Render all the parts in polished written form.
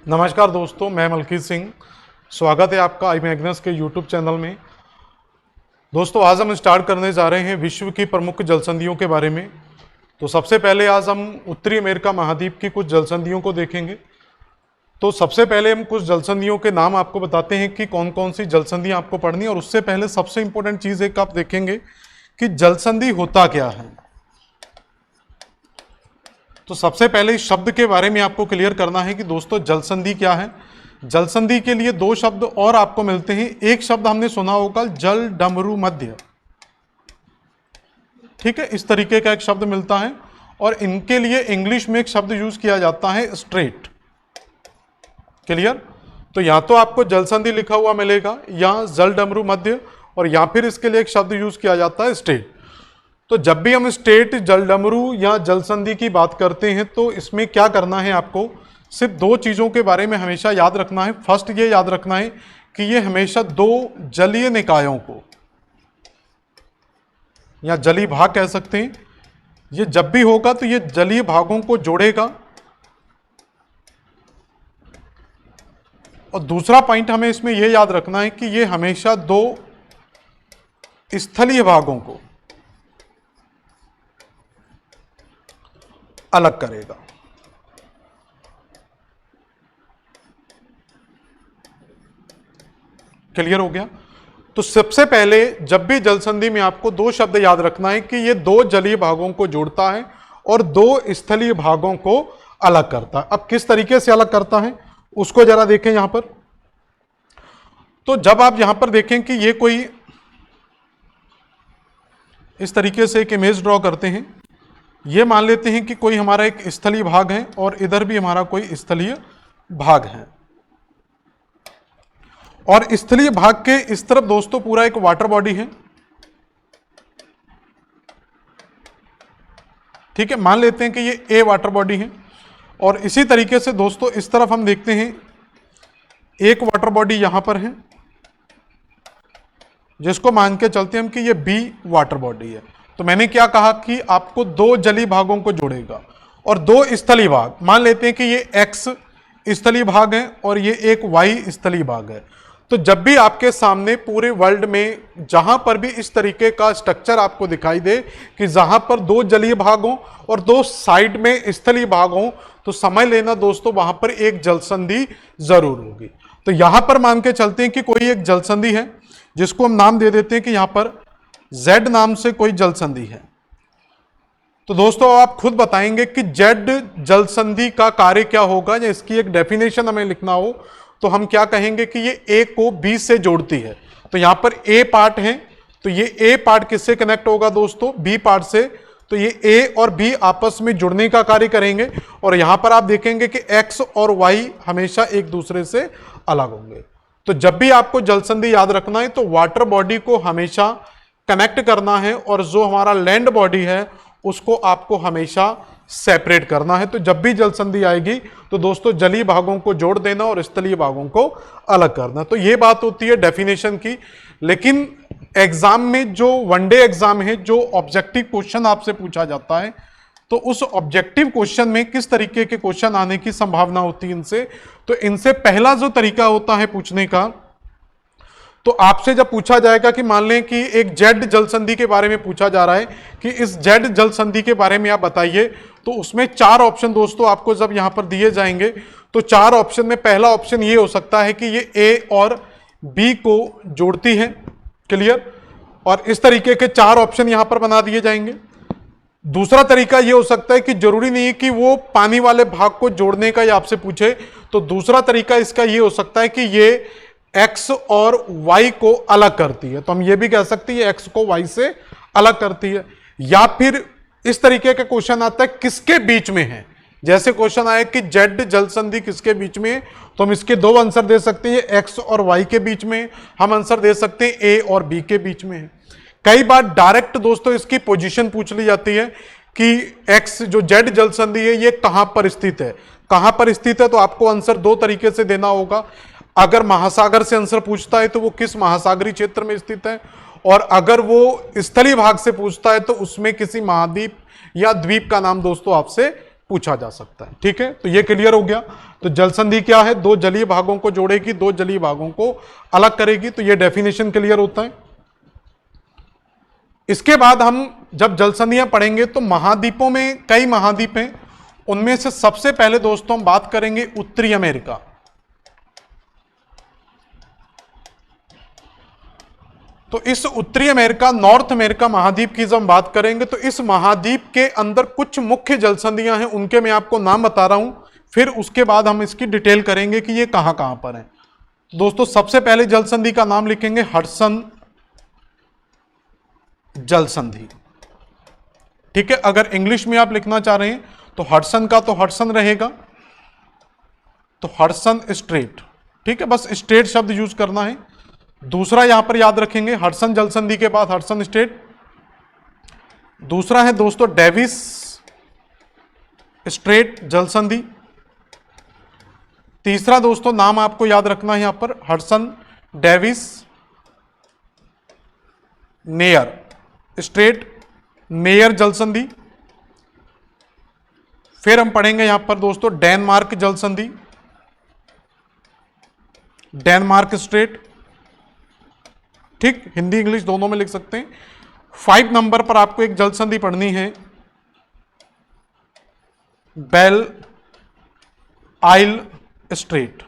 नमस्कार दोस्तों, मैं मलकीत सिंह। स्वागत है आपका आई मैग्नस के यूट्यूब चैनल में। दोस्तों, आज हम स्टार्ट करने जा रहे हैं विश्व की प्रमुख जलसंधियों के बारे में। तो सबसे पहले आज हम उत्तरी अमेरिका महाद्वीप की कुछ जलसंधियों को देखेंगे। तो सबसे पहले हम कुछ जलसंधियों के नाम आपको बताते हैं कि कौन कौन सी जलसंधियाँ आपको पढ़नी है। और उससे पहले सबसे इंपॉर्टेंट चीज़ एक आप देखेंगे कि जलसंधि होता क्या है। तो सबसे पहले इस शब्द के बारे में आपको क्लियर करना है कि दोस्तों जलसंधि क्या है। जलसंधि के लिए दो शब्द और आपको मिलते हैं। एक शब्द हमने सुना होगा जल डमरू मध्य, ठीक है, इस तरीके का एक शब्द मिलता है। और इनके लिए इंग्लिश में एक शब्द यूज किया जाता है स्ट्रेट। क्लियर। तो या तो आपको जलसंधि लिखा हुआ मिलेगा या जल डमरू मध्य, और या फिर इसके लिए एक शब्द यूज किया जाता है स्ट्रेट। तो जब भी हम स्टेट, जल डमरू या जलसंधि की बात करते हैं तो इसमें क्या करना है, आपको सिर्फ दो चीज़ों के बारे में हमेशा याद रखना है। फर्स्ट ये याद रखना है कि ये हमेशा दो जलीय निकायों को या जलीय भाग कह सकते हैं, ये जब भी होगा तो ये जलीय भागों को जोड़ेगा। और दूसरा पॉइंट हमें इसमें यह याद रखना है कि ये हमेशा दो स्थलीय भागों को अलग करेगा। क्लियर हो गया। तो सबसे पहले जब भी जलसंधि में आपको दो शब्द याद रखना है कि ये दो जलीय भागों को जोड़ता है और दो स्थलीय भागों को अलग करता है। अब किस तरीके से अलग करता है उसको जरा देखें यहां पर। तो जब आप यहां पर देखें कि ये कोई इस तरीके से एक इमेज ड्रॉ करते हैं, ये मान लेते हैं कि कोई हमारा एक स्थलीय भाग है और इधर भी हमारा कोई स्थलीय भाग है। और स्थलीय भाग के इस तरफ दोस्तों पूरा एक वाटर बॉडी है, ठीक है, मान लेते हैं कि ये ए वाटर बॉडी है। और इसी तरीके से दोस्तों इस तरफ हम देखते हैं एक वाटर बॉडी यहां पर है, जिसको मान के चलते हैं हम कि ये बी वाटर बॉडी है। तो मैंने क्या कहा कि आपको दो जलीय भागों को जोड़ेगा और दो स्थलीय भाग, मान लेते हैं कि ये एक्स स्थलीय भाग है और ये एक वाई स्थलीय भाग है। तो जब भी आपके सामने पूरे वर्ल्ड में जहां पर भी इस तरीके का स्ट्रक्चर आपको दिखाई दे कि जहां पर दो जलीय भाग हों और दो साइड में स्थलीय भाग हों, तो समझ लेना दोस्तों वहां पर एक जलसंधि जरूर होगी। तो यहां पर मान के चलते हैं कि कोई एक जलसंधि है जिसको हम नाम दे देते हैं कि यहां पर Z नाम से कोई जलसंधि है। तो दोस्तों आप खुद बताएंगे कि Z जलसंधि का कार्य क्या होगा, या इसकी एक डेफिनेशन हमें लिखना हो तो हम क्या कहेंगे कि ये A को B से जोड़ती है। तो यहां पर A पार्ट है, तो ये A पार्ट किससे कनेक्ट होगा दोस्तों, B पार्ट से। तो ये A और B आपस में जुड़ने का कार्य करेंगे। और यहां पर आप देखेंगे कि X और Y हमेशा एक दूसरे से अलग होंगे। तो जब भी आपको जलसंधि याद रखना है तो वाटर बॉडी को हमेशा कनेक्ट करना है और जो हमारा लैंड बॉडी है उसको आपको हमेशा सेपरेट करना है। तो जब भी जलसंधि आएगी तो दोस्तों जलीय भागों को जोड़ देना और स्थलीय भागों को अलग करना। तो ये बात होती है डेफिनेशन की। लेकिन एग्जाम में जो वनडे एग्जाम है, जो ऑब्जेक्टिव क्वेश्चन आपसे पूछा जाता है, तो उस ऑब्जेक्टिव क्वेश्चन में किस तरीके के क्वेश्चन आने की संभावना होती है इनसे। तो इनसे पहला जो तरीका होता है पूछने का, तो आपसे जब पूछा जाएगा कि मान लें कि एक जेड जलसंधि के बारे में पूछा जा रहा है कि इस जेड जलसंधि के बारे में आप बताइए, तो उसमें चार ऑप्शन दोस्तों आपको जब यहां पर दिए जाएंगे तो चार ऑप्शन में पहला ऑप्शन ये हो सकता है कि ये ए और बी को जोड़ती है। क्लियर। और इस तरीके के चार ऑप्शन यहां पर बना दिए जाएंगे। दूसरा तरीका यह हो सकता है कि जरूरी नहीं है कि वो पानी वाले भाग को जोड़ने का ये आपसे पूछे, तो दूसरा तरीका इसका यह हो सकता है कि ये x और y को अलग करती है। तो हम ये भी कह सकते हैं x को y से अलग करती है। या फिर इस तरीके का क्वेश्चन आता है किसके बीच में है। जैसे क्वेश्चन आया कि z जलसंधि किसके बीच में है, तो हम इसके दो आंसर दे सकते हैं, x और y के बीच में। हम आंसर दे सकते हैं a और b के बीच में है। कई बार डायरेक्ट दोस्तों इसकी पोजीशन पूछ ली जाती है कि x जो z जलसंधि है ये कहां पर स्थित है। कहां पर स्थित है तो आपको आंसर दो तरीके से देना होगा। अगर महासागर से आंसर पूछता है तो वो किस महासागरीय क्षेत्र में स्थित है, और अगर वो स्थलीय भाग से पूछता है तो उसमें किसी महाद्वीप या द्वीप का नाम दोस्तों आपसे पूछा जा सकता है। ठीक है, तो ये क्लियर हो गया। तो जल संधि क्या है? दो जलीय भागों को जोड़ेगी, दो जलीय भागों को अलग करेगी। तो ये डेफिनेशन क्लियर होता है। इसके बाद हम जब जल संधियां पढ़ेंगे तो महाद्वीपों में कई महाद्वीप हैं, उनमें से सबसे पहले दोस्तों हम बात करेंगे उत्तरी अमेरिका। तो इस उत्तरी अमेरिका, नॉर्थ अमेरिका महाद्वीप की जब हम बात करेंगे तो इस महाद्वीप के अंदर कुछ मुख्य जल संधियां हैं, उनके मैं आपको नाम बता रहा हूं, फिर उसके बाद हम इसकी डिटेल करेंगे कि ये कहां कहां पर है। दोस्तों सबसे पहले जल संधि का नाम लिखेंगे हडसन जल संधि। ठीक है, अगर इंग्लिश में आप लिखना चाह रहे हैं तो हडसन का तो हडसन रहेगा, तो हडसन स्ट्रेट। ठीक है, बस स्ट्रेट शब्द यूज करना है। दूसरा यहां पर याद रखेंगे हडसन जल संधि के बाद हडसन स्ट्रेट। दूसरा है दोस्तों डेविस स्ट्रेट जल संधि। तीसरा दोस्तों नाम आपको याद रखना है यहां पर Hudson Davis near straight, near जल संधि। फिर हम पढ़ेंगे यहां पर दोस्तों डेनमार्क जल संधि, डेनमार्क स्ट्रेट। ठीक, हिंदी इंग्लिश दोनों में लिख सकते हैं। 5 नंबर पर आपको एक जल संधि पढ़नी है बेल आइल स्ट्रेट।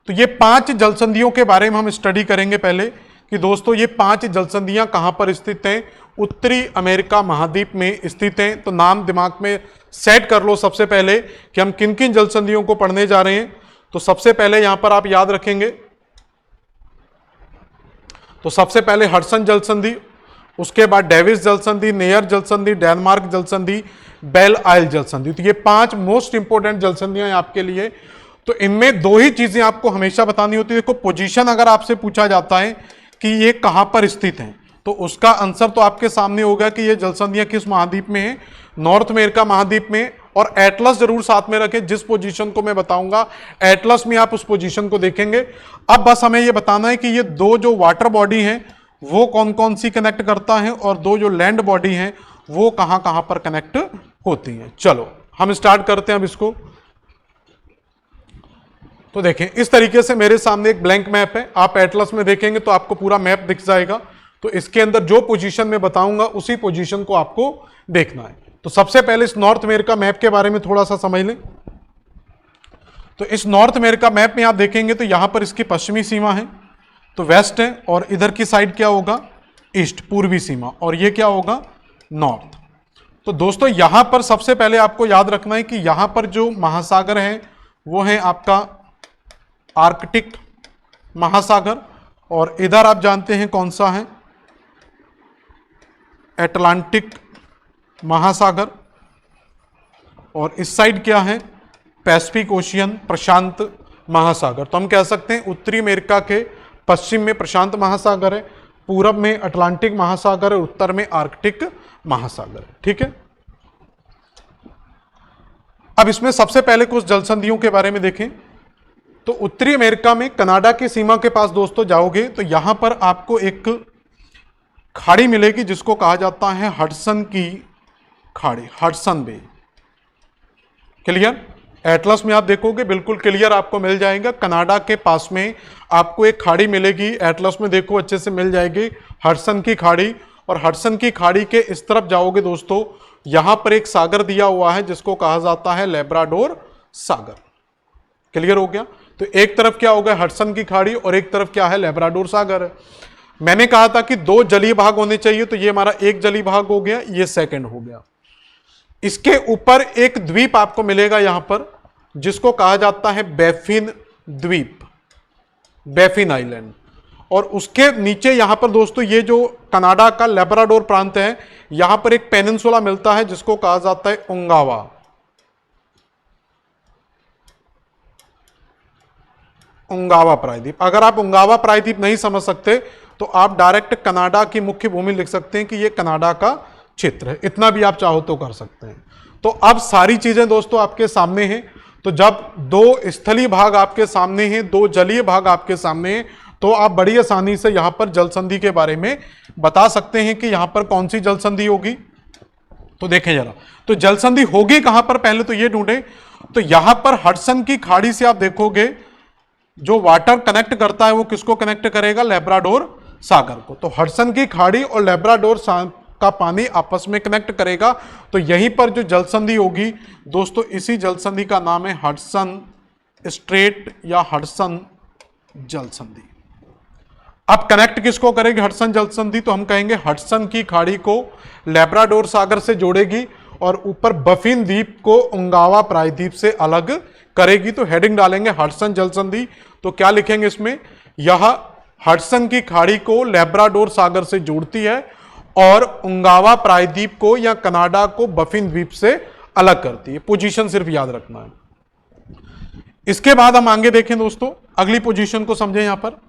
तो ये 5 जल संधियों के बारे में हम स्टडी करेंगे पहले कि दोस्तों ये 5 जल संधियां कहां पर स्थित हैं। उत्तरी अमेरिका महाद्वीप में स्थित हैं। तो नाम दिमाग में सेट कर लो सबसे पहले कि हम किन किन जल संधियों को पढ़ने जा रहे हैं। तो सबसे पहले यहां पर आप याद रखेंगे, तो सबसे पहले हडसन जल संधि, उसके बाद डेविस जल संधि, नेयर जल संधि, डेनमार्क जल संधि, बेल आइल जल संधि। तो ये 5 मोस्ट इंपोर्टेंट जल संधियां आपके लिए। तो इनमें 2 ही चीजें आपको हमेशा बतानी होती है। देखो पोजीशन अगर आपसे पूछा जाता है कि ये कहां पर स्थित हैं, तो उसका आंसर तो आपके सामने होगा कि ये जल संधियां किस महाद्वीप में है, नॉर्थ अमेरिका महाद्वीप में। और एटलस जरूर साथ में रखें, जिस पोजीशन को मैं बताऊंगा एटलस में आप उस पोजीशन को देखेंगे। अब बस हमें ये बताना है कि ये 2 जो वाटर बॉडी हैं वो कौन कौन सी कनेक्ट करता है और 2 जो लैंड बॉडी हैं वो कहां कहां पर कनेक्ट होती हैं। चलो हम स्टार्ट करते हैं अब इसको। तो देखें इस तरीके से मेरे सामने एक ब्लैंक मैप है, आप एटलस में देखेंगे तो आपको पूरा मैप दिख जाएगा। तो इसके अंदर जो पोजीशन में बताऊंगा उसी पोजीशन को आपको देखना है। तो सबसे पहले इस नॉर्थ अमेरिका मैप के बारे में थोड़ा सा समझ लें। तो इस नॉर्थ अमेरिका मैप में आप देखेंगे तो यहां पर इसकी पश्चिमी सीमा है, तो वेस्ट है, और इधर की साइड क्या होगा, ईस्ट, पूर्वी सीमा, और ये क्या होगा, नॉर्थ। तो दोस्तों यहां पर सबसे पहले आपको याद रखना है कि यहां पर जो महासागर है वो है आपका आर्कटिक महासागर, और इधर आप जानते हैं कौन सा है, अटलांटिक महासागर, और इस साइड क्या है, पैसिफिक ओशियन, प्रशांत महासागर। तो हम कह सकते हैं उत्तरी अमेरिका के पश्चिम में प्रशांत महासागर है, पूरब में अटलांटिक महासागर है, उत्तर में आर्कटिक महासागर है। ठीक है, अब इसमें सबसे पहले कुछ जल संधियों के बारे में देखें। तो उत्तरी अमेरिका में कनाडा की सीमा के पास दोस्तों जाओगे तो यहां पर आपको एक खाड़ी मिलेगी जिसको कहा जाता है हडसन की खाड़ी, हडसन बे। क्लियर, एटलस में आप देखोगे बिल्कुल क्लियर आपको मिल जाएगा। कनाडा के पास में आपको एक खाड़ी मिलेगी, एटलस में देखो अच्छे से मिल जाएगी, हडसन की खाड़ी। और हडसन की खाड़ी के इस तरफ जाओगे दोस्तों, यहां पर एक सागर दिया हुआ है जिसको कहा जाता है लेब्राडोर सागर। क्लियर हो गया। तो एक तरफ क्या होगा, हडसन की खाड़ी, और एक तरफ क्या है, लेब्राडोर सागर है। मैंने कहा था कि 2 जलीय भाग होने चाहिए, तो ये हमारा एक जलीय भाग हो गया, ये सेकंड हो गया। इसके ऊपर एक द्वीप आपको मिलेगा यहां पर जिसको कहा जाता है बैफिन द्वीप, बैफिन आइलैंड। और उसके नीचे यहां पर दोस्तों ये जो कनाडा का लेब्राडोर प्रांत है, यहां पर एक पेनिनसुला मिलता है जिसको कहा जाता है उंगावा। उंगावा प्रायद्वीप। अगर आप उंगावा प्रायद्वीप नहीं समझ सकते तो आप डायरेक्ट कनाडा की मुख्य भूमि लिख सकते हैं कि यह कनाडा का क्षेत्र है, इतना भी आप चाहो तो कर सकते हैं। तो अब सारी चीजें दोस्तों आपके सामने हैं। तो जब 2 स्थलीय भाग आपके सामने हैं, 2 जलीय भाग आपके सामने हैं, तो आप बड़ी आसानी से यहां पर जल संधि के बारे में बता सकते हैं कि यहां पर कौन सी जल संधि होगी। तो देखें जरा, तो जल संधि होगी कहां पर, पहले तो ये ढूंढे। तो यहां पर हडसन की खाड़ी से आप देखोगे जो वाटर कनेक्ट करता है वो किसको कनेक्ट करेगा, लैब्राडोर सागर को। तो हडसन की खाड़ी और लैब्राडोर का पानी आपस में कनेक्ट करेगा। तो यहीं पर जो जल संधि होगी दोस्तों, इसी जल संधि का नाम है हडसन स्ट्रेट या हडसन जल संधि। अब कनेक्ट किसको करेगी हडसन जल संधि, तो हम कहेंगे हडसन की खाड़ी को लैब्राडोर सागर से जोड़ेगी और ऊपर बफिन द्वीप को उंगावा प्रायद्वीप से अलग करेगी। तो हेडिंग डालेंगे हडसन जल संधि। तो क्या लिखेंगे इसमें, यह हडसन की खाड़ी को लैब्राडोर सागर से जोड़ती है और उंगावा प्रायद्वीप को या कनाडा को बफिन द्वीप से अलग करती है। पोजीशन सिर्फ याद रखना है। इसके बाद हम आगे देखें दोस्तों, अगली पोजीशन को समझें। यहां पर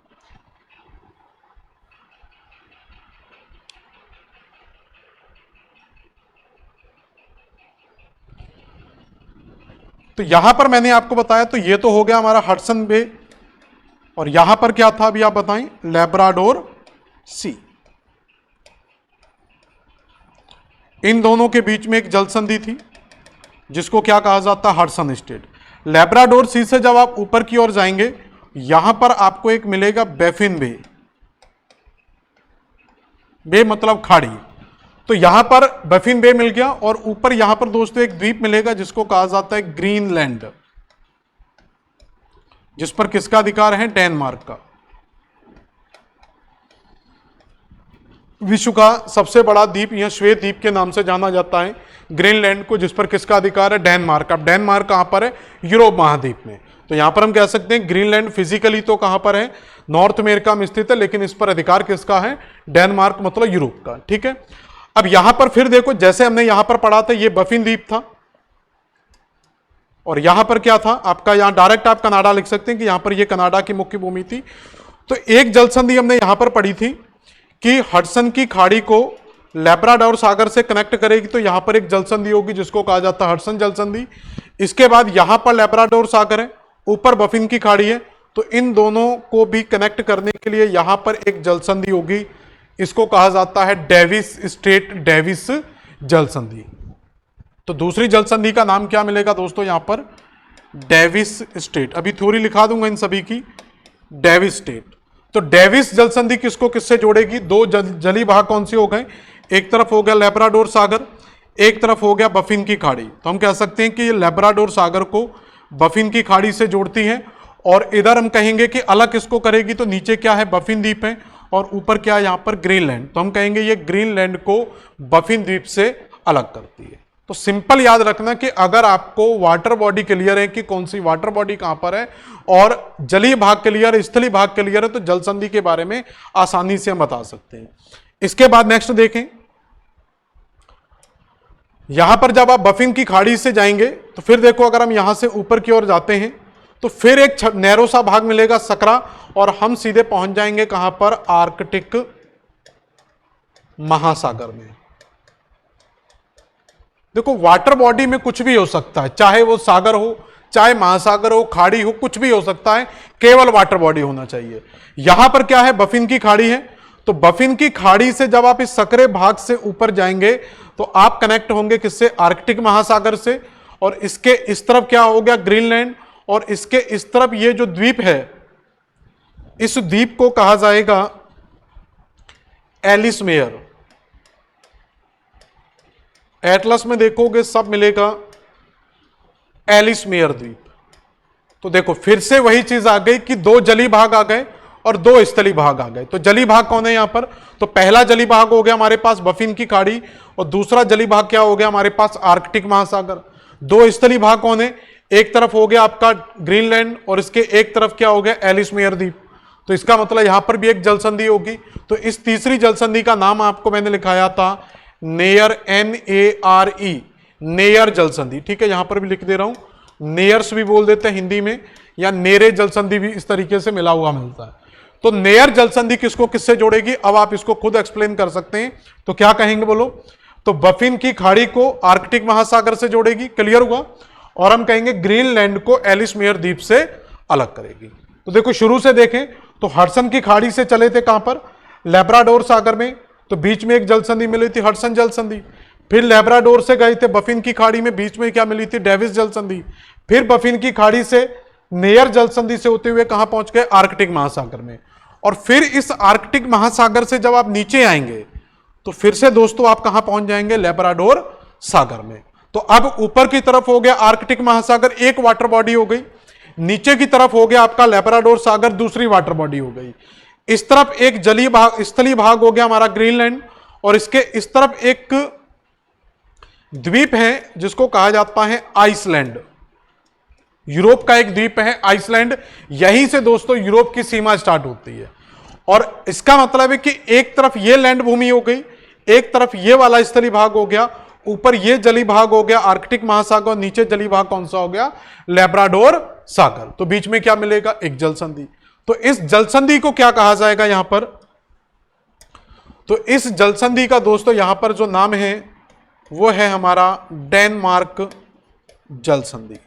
तो यहां पर मैंने आपको बताया, तो ये तो हो गया हमारा हडसन बे, और यहां पर क्या था अभी आप बताएं, लैब्राडोर सी। इन दोनों के बीच में एक जल संधि थी जिसको क्या कहा जाता है, हडसन स्ट्रेट। लैब्राडोर सी से जब आप ऊपर की ओर जाएंगे, यहां पर आपको एक मिलेगा बैफिन बे। बे मतलब खाड़ी। तो यहां पर बफिन बे मिल गया और ऊपर यहां पर दोस्तों एक द्वीप मिलेगा जिसको कहा जाता है ग्रीनलैंड, जिस पर किसका अधिकार है, डेनमार्क का। विश्व का सबसे बड़ा द्वीप यह श्वेत द्वीप के नाम से जाना जाता है ग्रीनलैंड को, जिस पर किसका अधिकार है, डेनमार्क। अब डेनमार्क कहां पर है, यूरोप महाद्वीप में। तो यहां पर हम कह सकते हैं ग्रीनलैंड फिजिकली तो कहां पर है, नॉर्थ अमेरिका में स्थित है, लेकिन इस पर अधिकार किसका है, डेनमार्क मतलब यूरोप का। ठीक है। अब यहां पर फिर देखो, जैसे हमने यहां पर पढ़ा था, यह बफिन द्वीप था और यहां पर क्या था आपका, यहां डायरेक्ट आप कनाडा लिख सकते हैं कि यहां पर यह कनाडा की मुख्य भूमि थी। तो एक जल संधि हमने यहां पर पढ़ी थी कि हडसन की खाड़ी को लैब्राडोर सागर से कनेक्ट करेगी। तो यहां पर एक जल संधि होगी जिसको कहा जाता है हडसन जल संधि। इसके बाद यहां पर लैब्राडोर सागर है, ऊपर बफिन की खाड़ी है। तो इन दोनों को भी कनेक्ट करने के लिए यहां पर एक जल संधि होगी, इसको कहा जाता है डेविस स्ट्रेट, डेविस जल संधि। तो दूसरी जल संधि का नाम क्या मिलेगा दोस्तों, यहां पर डेविस स्ट्रेट। अभी थ्योरी लिखा दूंगा इन सभी की, डेविस स्ट्रेट। तो डेविस जल संधि किसको किससे जोड़ेगी, दो जली भाग कौन से हो गए, एक तरफ हो गया लैब्राडोर सागर, एक तरफ हो गया बफिन की खाड़ी। तो हम कह सकते हैं कि ये लैब्राडोर सागर को बफिन की खाड़ी से जोड़ती है और इधर हम कहेंगे कि अलग किसको करेगी, तो नीचे क्या है, बफिन द्वीप है और ऊपर क्या है, यहां पर ग्रीनलैंड। तो हम कहेंगे ये ग्रीनलैंड को बफिन द्वीप से अलग करती है। तो सिंपल याद रखना कि अगर आपको वाटर बॉडी क्लियर है कि कौन सी वाटर बॉडी कहां पर है और जलीय भाग क्लियर है, स्थलीय भाग क्लियर है, तो जल संधि के बारे में आसानी से हम बता सकते हैं। इसके बाद नेक्स्ट देखें, यहां पर जब आप बफिन की खाड़ी से जाएंगे तो फिर देखो, अगर हम यहां से ऊपर की ओर जाते हैं तो फिर एक नैरो सा भाग मिलेगा सकरा, और हम सीधे पहुंच जाएंगे कहां पर, आर्कटिक महासागर में। देखो वाटर बॉडी में कुछ भी हो सकता है, चाहे वो सागर हो, चाहे महासागर हो, खाड़ी हो, कुछ भी हो सकता है, केवल वाटर बॉडी होना चाहिए। यहां पर क्या है, बफिन की खाड़ी है। तो बफिन की खाड़ी से जब आप इस सकरे भाग से ऊपर जाएंगे तो आप कनेक्ट होंगे किससे, आर्कटिक महासागर से। और इसके इस तरफ क्या हो गया, ग्रीनलैंड, और इसके इस तरफ ये जो द्वीप है, इस द्वीप को कहा जाएगा एलिसमेयर। एटलस में देखोगे सब मिलेगा एलिसमेयर द्वीप। तो देखो फिर से वही चीज आ गई कि दो जली भाग आ गए और दो स्थली भाग आ गए। तो जली भाग कौन है यहां पर, तो पहला जली भाग हो गया हमारे पास बफिन की खाड़ी और दूसरा जली भाग क्या हो गया हमारे पास, आर्कटिक महासागर। दो स्थली भाग कौन है, एक तरफ हो गया आपका ग्रीनलैंड और इसके एक तरफ क्या हो गया, एलिसमेयर द्वीप। तो इसका मतलब यहां पर भी एक जल संधि होगी। तो इस तीसरी जल संधि का नाम आपको मैंने लिखाया था नेयर, NARE, नेयर जल संधि। ठीक है, यहां पर भी लिख दे रहा हूं, नेयर्स भी बोल देते हैं हिंदी में, या नेरे जल संधि भी इस तरीके से मिला हुआ मिलता है। तो नेयर जल संधि किसको किससे जोड़ेगी, अब आप इसको खुद एक्सप्लेन कर सकते हैं। तो क्या कहेंगे बोलो, तो बफिन की खाड़ी को आर्कटिक महासागर से जोड़ेगी, क्लियर हुआ, और हम कहेंगे ग्रीनलैंड को एलिसमेयर द्वीप से अलग करेगी। तो देखो शुरू से देखें तो हडसन की खाड़ी से चले थे कहां पर, लैब्राडोर सागर में, तो बीच में एक जल संधि मिली थी, हडसन जल संधि। फिर लेब्राडोर से गए थे बफिन की खाड़ी में, बीच में क्या मिली थी, डेविस जल संधि। फिर बफिन की खाड़ी से नेयर जल संधि से होते हुए कहां पहुंच गए, आर्कटिक महासागर में। और फिर इस आर्कटिक महासागर से जब आप नीचे आएंगे तो फिर से दोस्तों आप कहां पहुंच जाएंगे, लेब्राडोर सागर में। तो अब ऊपर की तरफ हो गया आर्कटिक महासागर, एक वाटर बॉडी हो गई, नीचे की तरफ हो गया आपका लेब्राडोर सागर, दूसरी वाटर बॉडी हो गई। इस तरफ एक जलीय भाग, स्थलीय भाग हो गया हमारा ग्रीनलैंड, और इसके इस तरफ एक द्वीप है जिसको कहा जाता है आइसलैंड। यूरोप का एक द्वीप है आइसलैंड, यहीं से दोस्तों यूरोप की सीमा स्टार्ट होती है। और इसका मतलब है कि एक तरफ ये लैंड भूमि हो गई, एक तरफ ये वाला स्थलीय भाग हो गया, ऊपर ये जलीय भाग हो गया आर्कटिक महासागर, नीचे जलीय भाग कौन सा हो गया, लेब्राडोर सागर। तो बीच में क्या मिलेगा, एक जल संधि। तो इस जल संधि को क्या कहा जाएगा यहां पर, तो इस जल संधि का दोस्तों यहां पर जो नाम है वो है हमारा डेनमार्क जल संधि।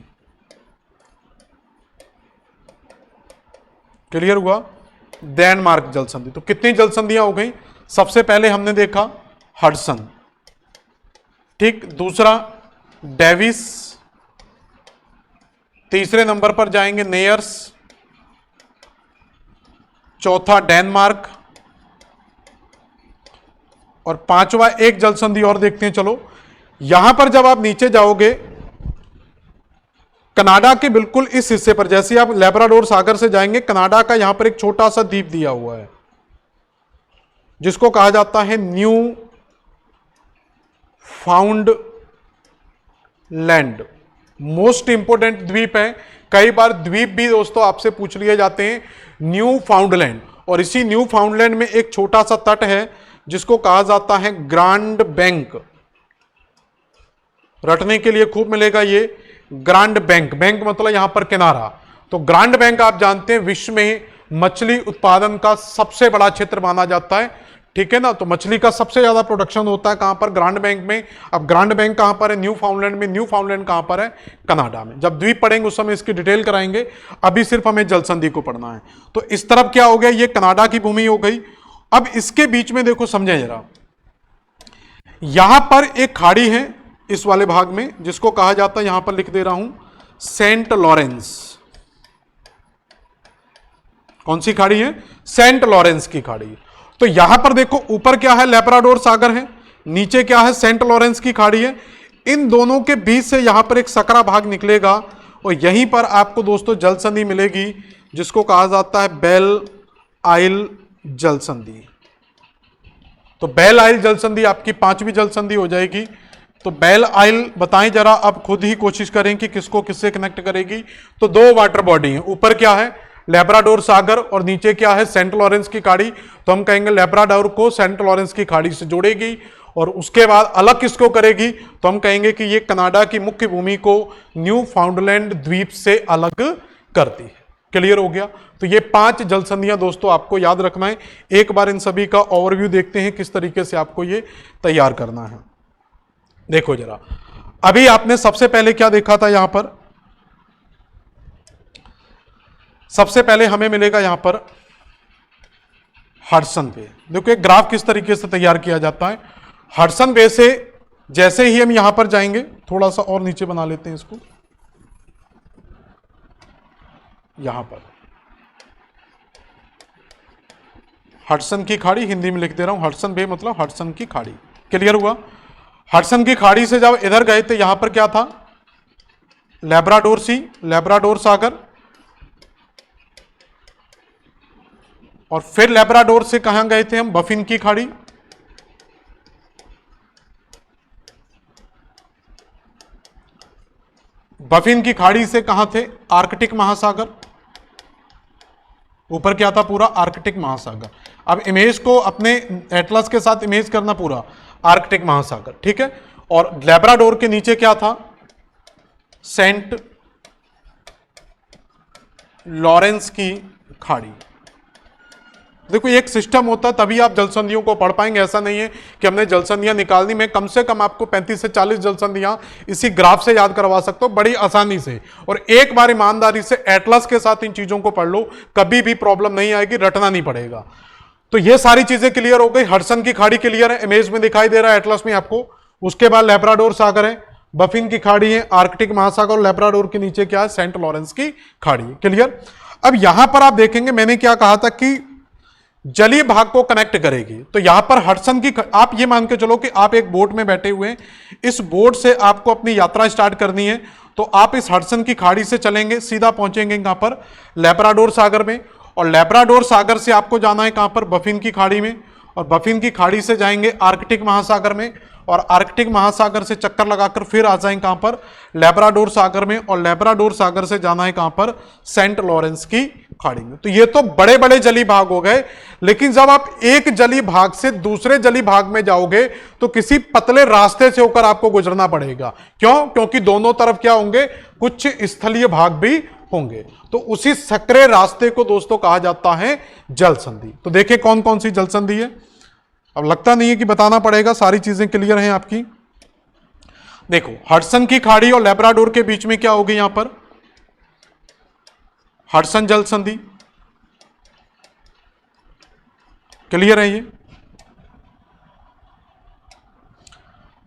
क्लियर हुआ, डेनमार्क जल संधि। तो कितनी जल संधियां हो गई, सबसे पहले हमने देखा हडसन, ठीक, दूसरा डेविस, तीसरे नंबर पर जाएंगे नेयर्स, चौथा डेनमार्क, और पांचवा एक जल संधि और देखते हैं। चलो यहां पर जब आप नीचे जाओगे कनाडा के बिल्कुल इस हिस्से पर, जैसे आप लेब्राडोर सागर से जाएंगे, कनाडा का यहां पर एक छोटा सा द्वीप दिया हुआ है जिसको कहा जाता है new found land. Most important द्वीप है, कई बार द्वीप भी दोस्तों आपसे पूछ लिए जाते हैं, न्यू फाउंडलैंड। और इसी न्यू फाउंडलैंड में एक छोटा सा तट है जिसको कहा जाता है ग्रांड बैंक। रटने के लिए खूब मिलेगा ये, ग्रांड बैंक, बैंक मतलब यहां पर किनारा। तो ग्रांड बैंक आप जानते हैं विश्व में मछली उत्पादन का सबसे बड़ा क्षेत्र माना जाता है, ठीक है ना। तो मछली का सबसे ज्यादा प्रोडक्शन होता है कहां पर, ग्रांड बैंक में। अब ग्रांड बैंक कहां पर है, न्यू फाउंडलैंड में। न्यू फाउंडलैंड कहां पर है, कनाडा में। जब द्वीप पढ़ेंगे उस समय इसकी डिटेल कराएंगे, अभी सिर्फ हमें जल संधि को पढ़ना है। तो इस तरफ क्या हो गया, ये कनाडा की भूमि हो गई। अब इसके बीच में देखो, समझे जरा, यहां पर एक खाड़ी है इस वाले भाग में जिसको कहा जाता है, यहां पर लिख दे रहा हूं, सेंट लॉरेंस। कौन सी खाड़ी है, सेंट लॉरेंस की खाड़ी। तो यहां पर देखो ऊपर क्या है, लेब्राडोर सागर है, नीचे क्या है, सेंट लॉरेंस की खाड़ी है। इन दोनों के बीच से यहां पर एक सकरा भाग निकलेगा और यहीं पर आपको दोस्तों जल संधि मिलेगी जिसको कहा जाता है बेल आइल जल संधि। तो बेल आइल जल संधि आपकी पांचवी जल संधि हो जाएगी। तो बेल आइल बताएं जरा, अब खुद ही कोशिश करें कि किसको किससे कनेक्ट करेगी। तो दो वाटर बॉडी है, ऊपर क्या है, लेब्राडोर सागर, और नीचे क्या है, सेंट लॉरेंस की खाड़ी। तो हम कहेंगे लेब्राडोर को सेंट लॉरेंस की खाड़ी से जोड़ेगी, और उसके बाद अलग किसको करेगी, तो हम कहेंगे कि ये कनाडा की मुख्य भूमि को न्यू फाउंडलैंड द्वीप से अलग करती है। क्लियर हो गया। तो ये 5 जल संधियां दोस्तों आपको याद रखना है। एक बार इन सभी का ओवरव्यू देखते हैं किस तरीके से आपको ये तैयार करना है। देखो जरा, अभी आपने सबसे पहले क्या देखा था, यहां पर सबसे पहले हमें मिलेगा यहां पर हडसन बे। देखो एक ग्राफ किस तरीके से तैयार किया जाता है। हडसन बे से जैसे ही हम यहां पर जाएंगे, थोड़ा सा और नीचे बना लेते हैं इसको, यहां पर हडसन की खाड़ी, हिंदी में लिख दे रहा हूं, हडसन बे मतलब हडसन की खाड़ी। क्लियर हुआ। हडसन की खाड़ी से जब इधर गए थे, यहां पर क्या था, लेब्राडोर सी, लेब्राडोर सागर, और फिर लेब्राडोर से कहां गए थे हम, बफिन की खाड़ी, बफिन की खाड़ी से कहां थे, आर्कटिक महासागर। ऊपर क्या था, पूरा आर्कटिक महासागर। अब इमेज को अपने एटलस के साथ इमेज करना, पूरा आर्कटिक महासागर, ठीक है। और लेब्राडोर के नीचे क्या था, सेंट लॉरेंस की खाड़ी। देखो एक सिस्टम होता है, तभी आप जल संधियों को पढ़ पाएंगे। ऐसा नहीं है कि हमने जल संधियां निकालनी, मैं कम से कम आपको 35 से 40 जल संधियां इसी ग्राफ से याद करवा सकता हूं बड़ी आसानी से। और एक बार ईमानदारी से एटलस के साथ इन चीजों को पढ़ लो, कभी भी प्रॉब्लम नहीं आएगी, रटना नहीं पड़ेगा। तो ये सारी चीजें क्लियर हो गई। हडसन की खाड़ी क्लियर है, इमेज में दिखाई दे रहा है एटलस में आपको। उसके बाद लेब्राडोर सागर है, बफिन की खाड़ी है, आर्कटिक महासागर, और लेब्राडोर के नीचे क्या है, सेंट लॉरेंस की खाड़ी है। क्लियर। अब यहां पर आप देखेंगे मैंने क्या कहा था कि जलीय भाग को कनेक्ट करेगी, तो यहां पर हडसन की, आप ये मान के चलो कि आप एक बोट में बैठे हुए हैं, इस बोट से आपको अपनी यात्रा स्टार्ट करनी है, तो आप इस हडसन की खाड़ी से चलेंगे, सीधा पहुंचेंगे कहां पर, लेब्राडोर सागर में, और लेब्राडोर सागर से आपको जाना है कहां पर, बफिन की खाड़ी में, और बफिन की खाड़ी से जाएंगे आर्कटिक महासागर में, और आर्कटिक महासागर से चक्कर लगाकर फिर आ जाएंगे कहां पर, लेब्राडोर सागर में, और लेब्राडोर सागर से जाना है कहां पर, सेंट लॉरेंस की खाड़ी में। तो ये तो बड़े बड़े जलीय भाग हो गए, लेकिन जब आप एक जलीय भाग से दूसरे जलीय भाग में जाओगे तो किसी पतले रास्ते से होकर आपको गुजरना पड़ेगा। क्यों? क्योंकि दोनों तरफ क्या होंगे, कुछ स्थलीय भाग भी होंगे, तो उसी सकरे रास्ते को दोस्तों कहा जाता है जल संधि। तो देखिए कौन कौन सी जल संधि है, अब लगता नहीं है कि बताना पड़ेगा, सारी चीजें क्लियर हैं आपकी। देखो हडसन की खाड़ी और लेब्राडोर के बीच में क्या होगी, यहां पर हडसन जल संधि, क्लियर है ये।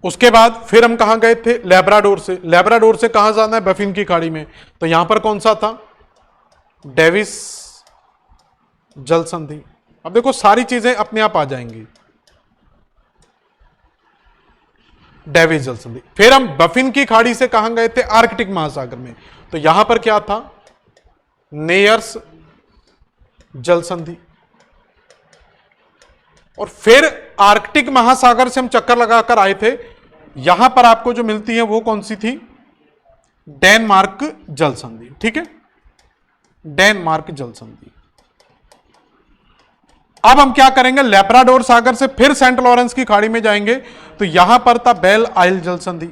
उसके बाद फिर हम कहां गए थे, लेब्राडोर से, लेब्राडोर से कहां जाना है, बफिन की खाड़ी में, तो यहां पर कौन सा था, डेविस जल संधि। अब देखो सारी चीजें अपने आप आ जाएंगी, डेविस जल संधि। फिर हम बफिन की खाड़ी से कहां गए थे, आर्कटिक महासागर में, तो यहां पर क्या था, नेयर्स जल संधि। और फिर आर्कटिक महासागर से हम चक्कर लगाकर आए थे, यहां पर आपको जो मिलती है वो कौन सी थी, डेनमार्क जल संधि। ठीक है, डेनमार्क जल संधि। अब हम क्या करेंगे, लेब्राडोर सागर से फिर सेंट लॉरेंस की खाड़ी में जाएंगे, तो यहां पर था बेल आइल जल संधि।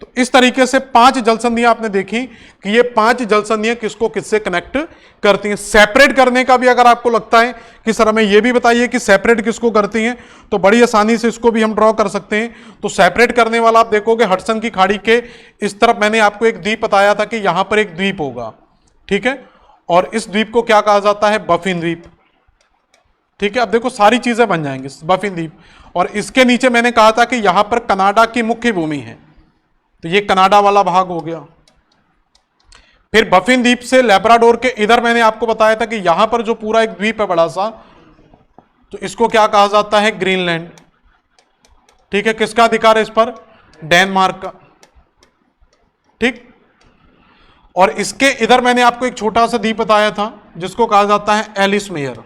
तो इस तरीके से 5 जल संधियां आपने देखी कि ये 5 जल संधियां किसको किससे कनेक्ट करती हैं। सेपरेट करने का भी अगर आपको लगता है कि सर हमें ये भी बताइए कि सेपरेट किसको करती हैं, तो बड़ी आसानी से इसको भी हम ड्रॉ कर सकते हैं। तो सेपरेट करने वाला आप देखोगे हडसन की खाड़ी के इस तरफ मैंने आपको एक द्वीप बताया था कि यहां पर एक द्वीप होगा, ठीक है, और इस द्वीप को क्या कहा जाता है, बफिन द्वीप। ठीक है, अब देखो सारी चीजें बन जाएंगी, बफिन द्वीप। और इसके नीचे मैंने कहा था कि यहां पर कनाडा की मुख्य भूमि है, तो ये कनाडा वाला भाग हो गया। फिर बफिन द्वीप से लेब्राडोर के इधर मैंने आपको बताया था कि यहां पर जो पूरा एक द्वीप है बड़ा सा, तो इसको क्या कहा जाता है, ग्रीनलैंड। ठीक है, किसका अधिकार है इस पर, डेनमार्क का। ठीक, और इसके इधर मैंने आपको एक छोटा सा द्वीप बताया था जिसको कहा जाता है एलिस मेयर।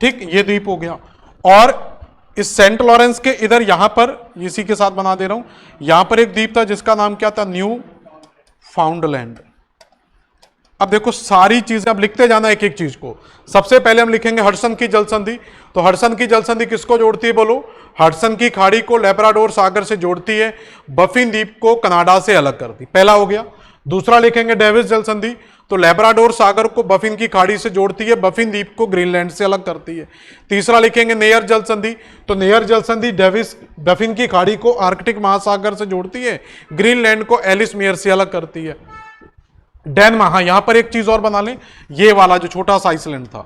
ठीक, ये द्वीप हो गया। और इस सेंट लॉरेंस के इधर यहां पर इसी के साथ बना दे रहा हूं, यहां पर एक द्वीप था जिसका नाम क्या था, न्यू फाउंडलैंड। अब देखो सारी चीजें अब लिखते जाना एक एक चीज को। सबसे पहले हम लिखेंगे हडसन की जल संधि। तो हडसन की जल संधि किसको जोड़ती है, बोलो, हडसन की खाड़ी को लेब्राडोर सागर से जोड़ती है, बफिन द्वीप को कनाडा से अलग करती, पहला हो गया। दूसरा लिखेंगे डेविस जल संधि, तो लेब्राडोर सागर को बफिन की खाड़ी से जोड़ती है, बफिन द्वीप को ग्रीनलैंड से अलग करती है। तीसरा लिखेंगे नेयर जल संधि, तो नेयर जल संधि डेविस बफिन की खाड़ी को आर्कटिक महासागर से जोड़ती है, ग्रीनलैंड को एलिस मेयर से अलग करती है। डेनमार्क, हाँ यहां पर एक चीज और बना लें, ये वाला जो छोटा सा आइसलैंड था,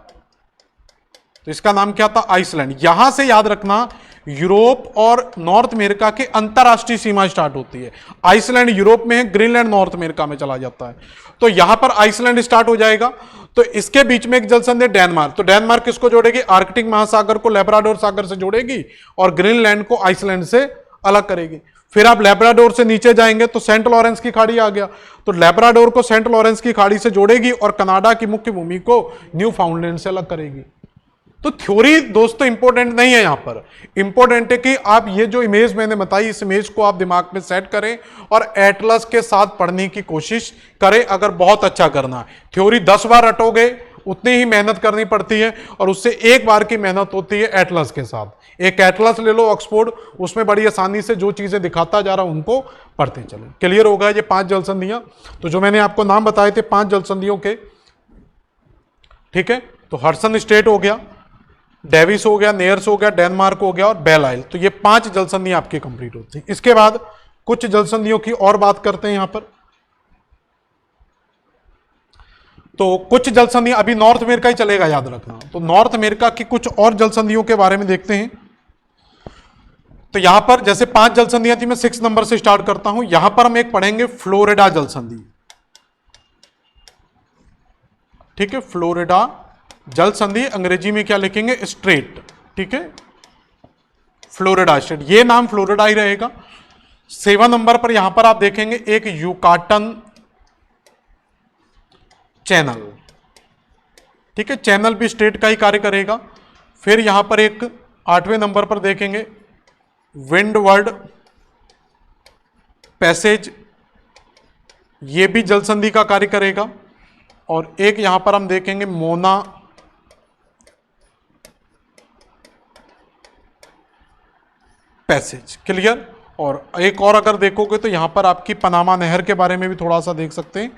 तो इसका नाम क्या था, आइसलैंड। यहां से याद रखना यूरोप और नॉर्थ अमेरिका की अंतरराष्ट्रीय सीमा स्टार्ट होती है। आइसलैंड यूरोप में है, ग्रीनलैंड नॉर्थ अमेरिका में चला जाता है, तो यहां पर आइसलैंड स्टार्ट हो जाएगा। तो इसके बीच में एक जल संधि डेनमार्क, तो डेनमार्क किसको जोड़ेगी, आर्कटिक महासागर को लेब्राडोर सागर से जोड़ेगी और ग्रीनलैंड को आइसलैंड से अलग करेगी। फिर आप लेब्राडोर से नीचे जाएंगे तो सेंट लॉरेंस की खाड़ी आ गया, तो लेब्राडोर को सेंट लॉरेंस की खाड़ी से जोड़ेगी और कनाडा की मुख्य भूमि को न्यू फाउंडलैंड से अलग करेगी। तो थ्योरी दोस्तों इंपॉर्टेंट नहीं है, यहां पर इंपॉर्टेंट है कि आप ये जो इमेज मैंने बताई इस इमेज को आप दिमाग में सेट करें और एटलस के साथ पढ़ने की कोशिश करें। अगर बहुत अच्छा करना है, थ्योरी 10 बार रटोगे उतनी ही मेहनत करनी पड़ती है और उससे एक बार की मेहनत होती है एटलस के साथ। एक एटलस ले लो ऑक्सफोर्ड, उसमें बड़ी आसानी से जो चीजें दिखाता जा रहा हूं उनको पढ़ते चले। क्लियर होगा ये 5 जल संधियां, तो जो मैंने आपको नाम बताए थे 5 जल संधियों के, ठीक है। तो हडसन स्ट्रेट हो गया, डेविस हो गया, नेयर्स हो गया, डेनमार्क हो गया और बेल आइल, तो ये 5 जल संधियां आपकी कंप्लीट होती है। इसके बाद कुछ जल संधियों की और बात करते हैं यहां पर। तो कुछ जल संधियां अभी नॉर्थ अमेरिका ही चलेगा, याद रखना। तो नॉर्थ अमेरिका की कुछ और जल संधियों के बारे में देखते हैं। तो यहां पर जैसे 5 जल संधियां थी, मैं 6 नंबर से स्टार्ट करता हूं। यहां पर हम एक पढ़ेंगे फ्लोरिडा जल संधि। ठीक है, फ्लोरिडा जल संधि, अंग्रेजी में क्या लिखेंगे, स्ट्रेट। ठीक है, फ्लोरिडा स्टेट, ये नाम फ्लोरिडा ही रहेगा। 7 नंबर पर यहां पर आप देखेंगे एक युकाटन चैनल। ठीक है, चैनल भी स्टेट का ही कार्य करेगा। फिर यहां पर एक 8वें नंबर पर देखेंगे विंडवर्ड पैसेज, ये भी जल संधि का कार्य करेगा। और एक यहां पर हम देखेंगे मोना पैसेज। क्लियर। और एक और अगर देखोगे तो यहां पर आपकी पनामा नहर के बारे में भी थोड़ा सा देख सकते हैं,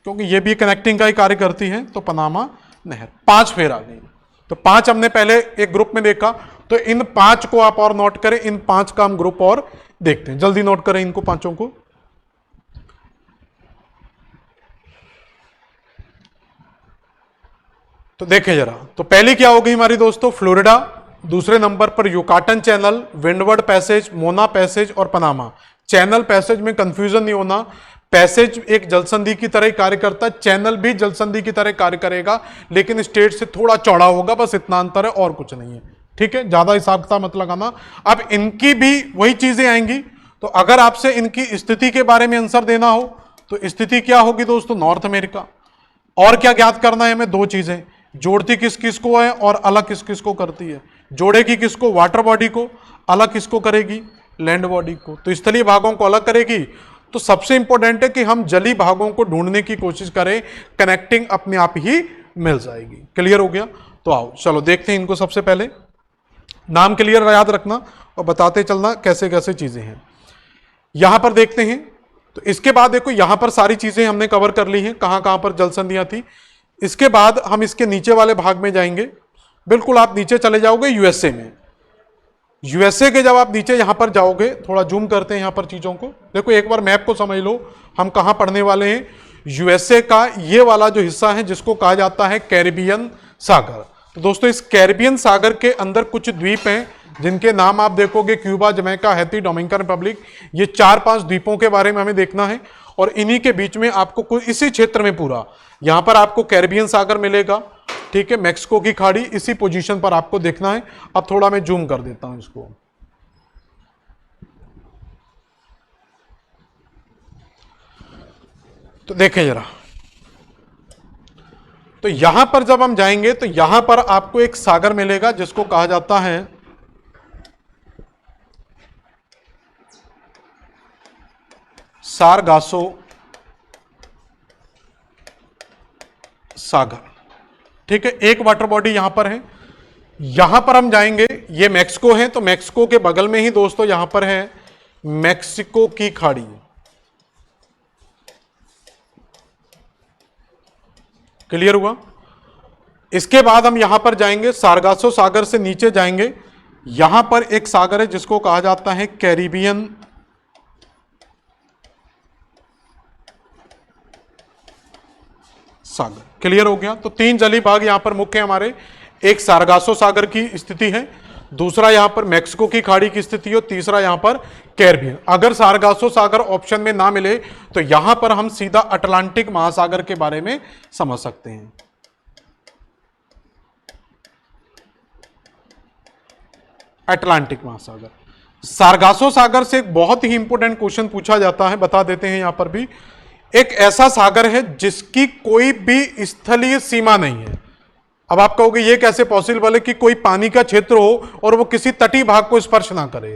क्योंकि ये भी कनेक्टिंग का ही कार्य करती है। तो पनामा नहर 5 फेर आ गई। तो 5 हमने पहले एक ग्रुप में देखा, तो इन 5 को आप और नोट करें। इन 5 का हम ग्रुप और देखते हैं, जल्दी नोट करें इनको 5 को। तो देखें जरा, तो पहली क्या हो गई हमारी दोस्तों, फ्लोरिडा। दूसरे नंबर पर Yucatan channel, windward passage, Mona passage और पनामा। चैनल पैसेज में कंफ्यूजन नहीं होना, पैसेज एक जलसंधि की तरह ही कार्य करता है, चैनल भी जलसंधि की तरह कार्य करेगा, लेकिन स्टेट से थोड़ा चौड़ा होगा, बस इतना अंतर है और कुछ नहीं है। ठीक है, ज्यादा हिसाब किताब मत लगाना। अब इनकी भी वही चीजें आएंगी। तो अगर आपसे इनकी स्थिति के बारे में आंसर देना हो तो स्थिति क्या होगी दोस्तों, नॉर्थ अमेरिका। और क्या ज्ञात करना है हमें, 2 चीजें, जोड़ती किस किस को है और अलग किस किस को करती है। जोड़ेगी किसको, वाटर बॉडी को, अलग किसको करेगी, लैंड बॉडी को। तो स्थलीय भागों को अलग करेगी। तो सबसे इंपॉर्टेंट है कि हम जलीय भागों को ढूंढने की कोशिश करें, कनेक्टिंग अपने आप ही मिल जाएगी। क्लियर हो गया। तो आओ चलो देखते हैं इनको। सबसे पहले नाम क्लियर याद रखना और बताते चलना कैसे कैसे चीजें हैं। यहां पर देखते हैं, तो इसके बाद देखो यहां पर सारी चीजें हमने कवर कर ली हैं, कहां कहां पर जल संधियां थी। इसके बाद हम इसके नीचे वाले भाग में जाएंगे। बिल्कुल आप नीचे चले जाओगे यूएसए में। यूएसए के जब आप नीचे यहां पर जाओगे, थोड़ा जूम करते हैं यहां पर चीजों को, देखो एक बार मैप को समझ लो हम कहां पढ़ने वाले हैं। यूएसए का ये वाला जो हिस्सा है जिसको कहा जाता है कैरिबियन सागर। तो दोस्तों इस कैरिबियन सागर के अंदर कुछ द्वीप हैं जिनके नाम आप देखोगे, Cuba, Jamaica, Haiti, Dominican Republic. ये 4-5 द्वीपों के बारे में हमें देखना है। और इन्हीं के बीच में आपको कुछ इसी क्षेत्र में पूरा यहां पर आपको कैरिबियन सागर मिलेगा। ठीक है, मैक्सिको की खाड़ी इसी पोजीशन पर आपको देखना है। अब थोड़ा मैं जूम कर देता हूं इसको। तो देखें जरा, तो यहां पर जब हम जाएंगे तो यहां पर आपको एक सागर मिलेगा जिसको कहा जाता है सारगासो सागर। ठीक है, एक वाटर बॉडी यहां पर है। यहां पर हम जाएंगे, ये मैक्सिको है, तो मैक्सिको के बगल में ही दोस्तों यहां पर है मैक्सिको की खाड़ी। क्लियर हुआ। इसके बाद हम यहां पर जाएंगे, सारगासो सागर से नीचे जाएंगे, यहां पर एक सागर है जिसको कहा जाता है कैरिबियन सागर। क्लियर हो गया। तो 3 जलीय भाग यहां पर मुख्य हमारे, एक सारगासो सागर की स्थिति है, दूसरा यहां पर मैक्सिको की खाड़ी की स्थिति है, तीसरा यहां पर कैरिबियन। अगर सारगासो सागर ऑप्शन में ना मिले तो यहां पर हम सीधा अटलांटिक महासागर के बारे में समझ सकते हैं। अटलांटिक महासागर, सारगासो सागर से एक बहुत ही इंपॉर्टेंट क्वेश्चन पूछा जाता है, बता देते हैं यहां पर भी। एक ऐसा सागर है जिसकी कोई भी स्थलीय सीमा नहीं है। अब आप कहोगे ये कैसे पॉसिबल है कि कोई पानी का क्षेत्र हो और वो किसी तटीय भाग को स्पर्श ना करे।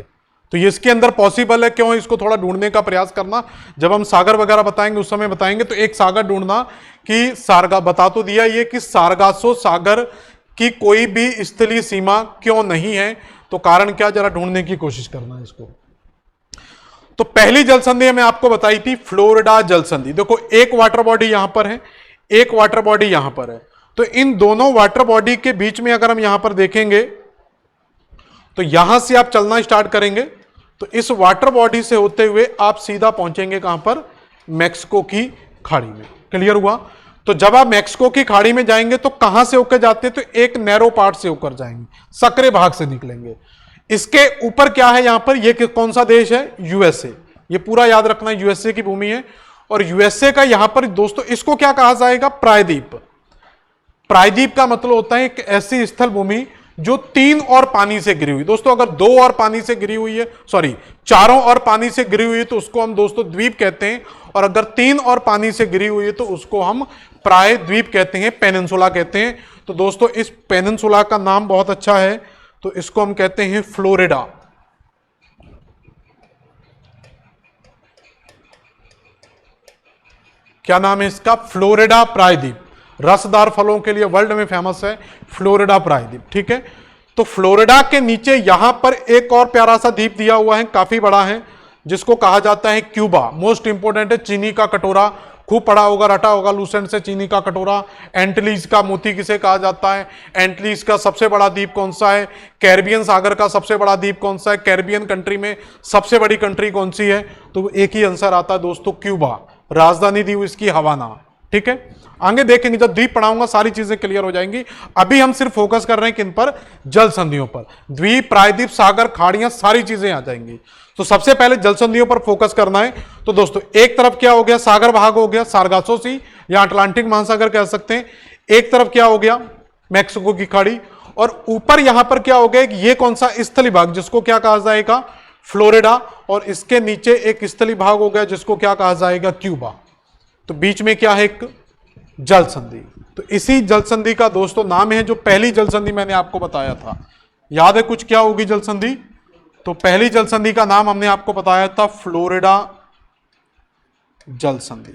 तो ये इसके अंदर पॉसिबल है, क्यों, इसको थोड़ा ढूंढने का प्रयास करना। जब हम सागर वगैरह बताएंगे उस समय बताएंगे। तो एक सागर ढूंढना कि सारगा, बता तो दिया ये कि सारगासो सागर की कोई भी स्थलीय सीमा क्यों नहीं है, तो कारण क्या, जरा ढूंढने की कोशिश करना है इसको। तो पहली जल संधि मैं आपको बताई थी फ्लोरिडा जल संधि। देखो एक वाटर बॉडी यहां पर है, एक वाटर बॉडी यहां पर है। तो इन दोनों वाटर बॉडी के बीच में अगर हम यहां पर देखेंगे तो यहां से आप चलना स्टार्ट करेंगे तो इस वाटर बॉडी से होते हुए आप सीधा पहुंचेंगे कहां पर, मैक्सिको की खाड़ी में। क्लियर हुआ। तो जब आप मैक्सिको की खाड़ी में जाएंगे तो कहां से होकर जाते हैं, तो एक नैरो पार्ट से होकर जाएंगे, सकरे भाग से निकलेंगे। इसके ऊपर क्या है यहां पर, ये कौन सा देश है, यूएसए। ये पूरा याद रखना, यूएसए की भूमि है। और यूएसए का यहां पर दोस्तों इसको क्या कहा जाएगा, प्रायद्वीप। प्रायद्वीप का मतलब होता है एक ऐसी स्थल भूमि जो 3 और पानी से घिरी हुई। दोस्तों अगर 2 और पानी से घिरी हुई है, सॉरी 4 और पानी से घिरी हुई है तो उसको हम दोस्तों द्वीप कहते हैं। और अगर 3 और पानी से घिरी हुई है तो उसको हम प्रायद्वीप कहते हैं, पेनिनसुला कहते हैं। तो दोस्तों इस पेनिनसुला का नाम बहुत अच्छा है, तो इसको हम कहते हैं फ्लोरिडा। क्या नाम है इसका, फ्लोरिडा प्रायद्वीप। रसदार फलों के लिए वर्ल्ड में फेमस है फ्लोरिडा प्रायद्वीप, ठीक है। तो फ्लोरिडा के नीचे यहां पर एक और प्यारा सा द्वीप दिया हुआ है, काफी बड़ा है, जिसको कहा जाता है क्यूबा। मोस्ट इंपोर्टेंट है, चीनी का कटोरा, खूब पढ़ा होगा, रटा होगा लूसेंट से। चीनी का कटोरा, एंटीलीज का मोती किसे कहा जाता है, एंटीलीज का सबसे बड़ा द्वीप कौन सा है, कैरिबियन सागर का सबसे बड़ा द्वीप कौन सा है, कैरिबियन कंट्री में सबसे बड़ी कंट्री कौन सी है, तो एक ही आंसर आता है दोस्तों, क्यूबा। राजधानी द्वीप इसकी हवाना, ठीक है। आगे देखेंगे, जब द्वीप पढ़ाऊंगा सारी चीजें क्लियर हो जाएंगी। अभी हम सिर्फ फोकस कर रहे हैं किन पर, जल संधियों पर। द्वीप, प्रायद्वीप, सागर, खाड़ियां, सारी चीजें आ जाएंगी। तो सबसे पहले जल संधियों पर फोकस करना है। तो दोस्तों एक तरफ क्या हो गया, सागर भाग हो गया, सारगासो सी या अटलांटिक महासागर कह सकते हैं। एक तरफ क्या हो गया, मैक्सिको की खाड़ी। और ऊपर यहां पर क्या हो गया, ये कौन सा, स्थली भाग, जिसको क्या कहा जाएगा, फ्लोरिडा। और इसके नीचे एक स्थली भाग हो गया जिसको क्या कहा जाएगा, क्यूबा। तो बीच में क्या है, एक जल संधि। तो इसी जल संधि का दोस्तों नाम है, जो पहली जल संधि मैंने आपको बताया था, याद है कुछ, क्या होगी जल संधि, तो पहली जल संधि का नाम हमने आपको बताया था फ्लोरिडा जल संधि।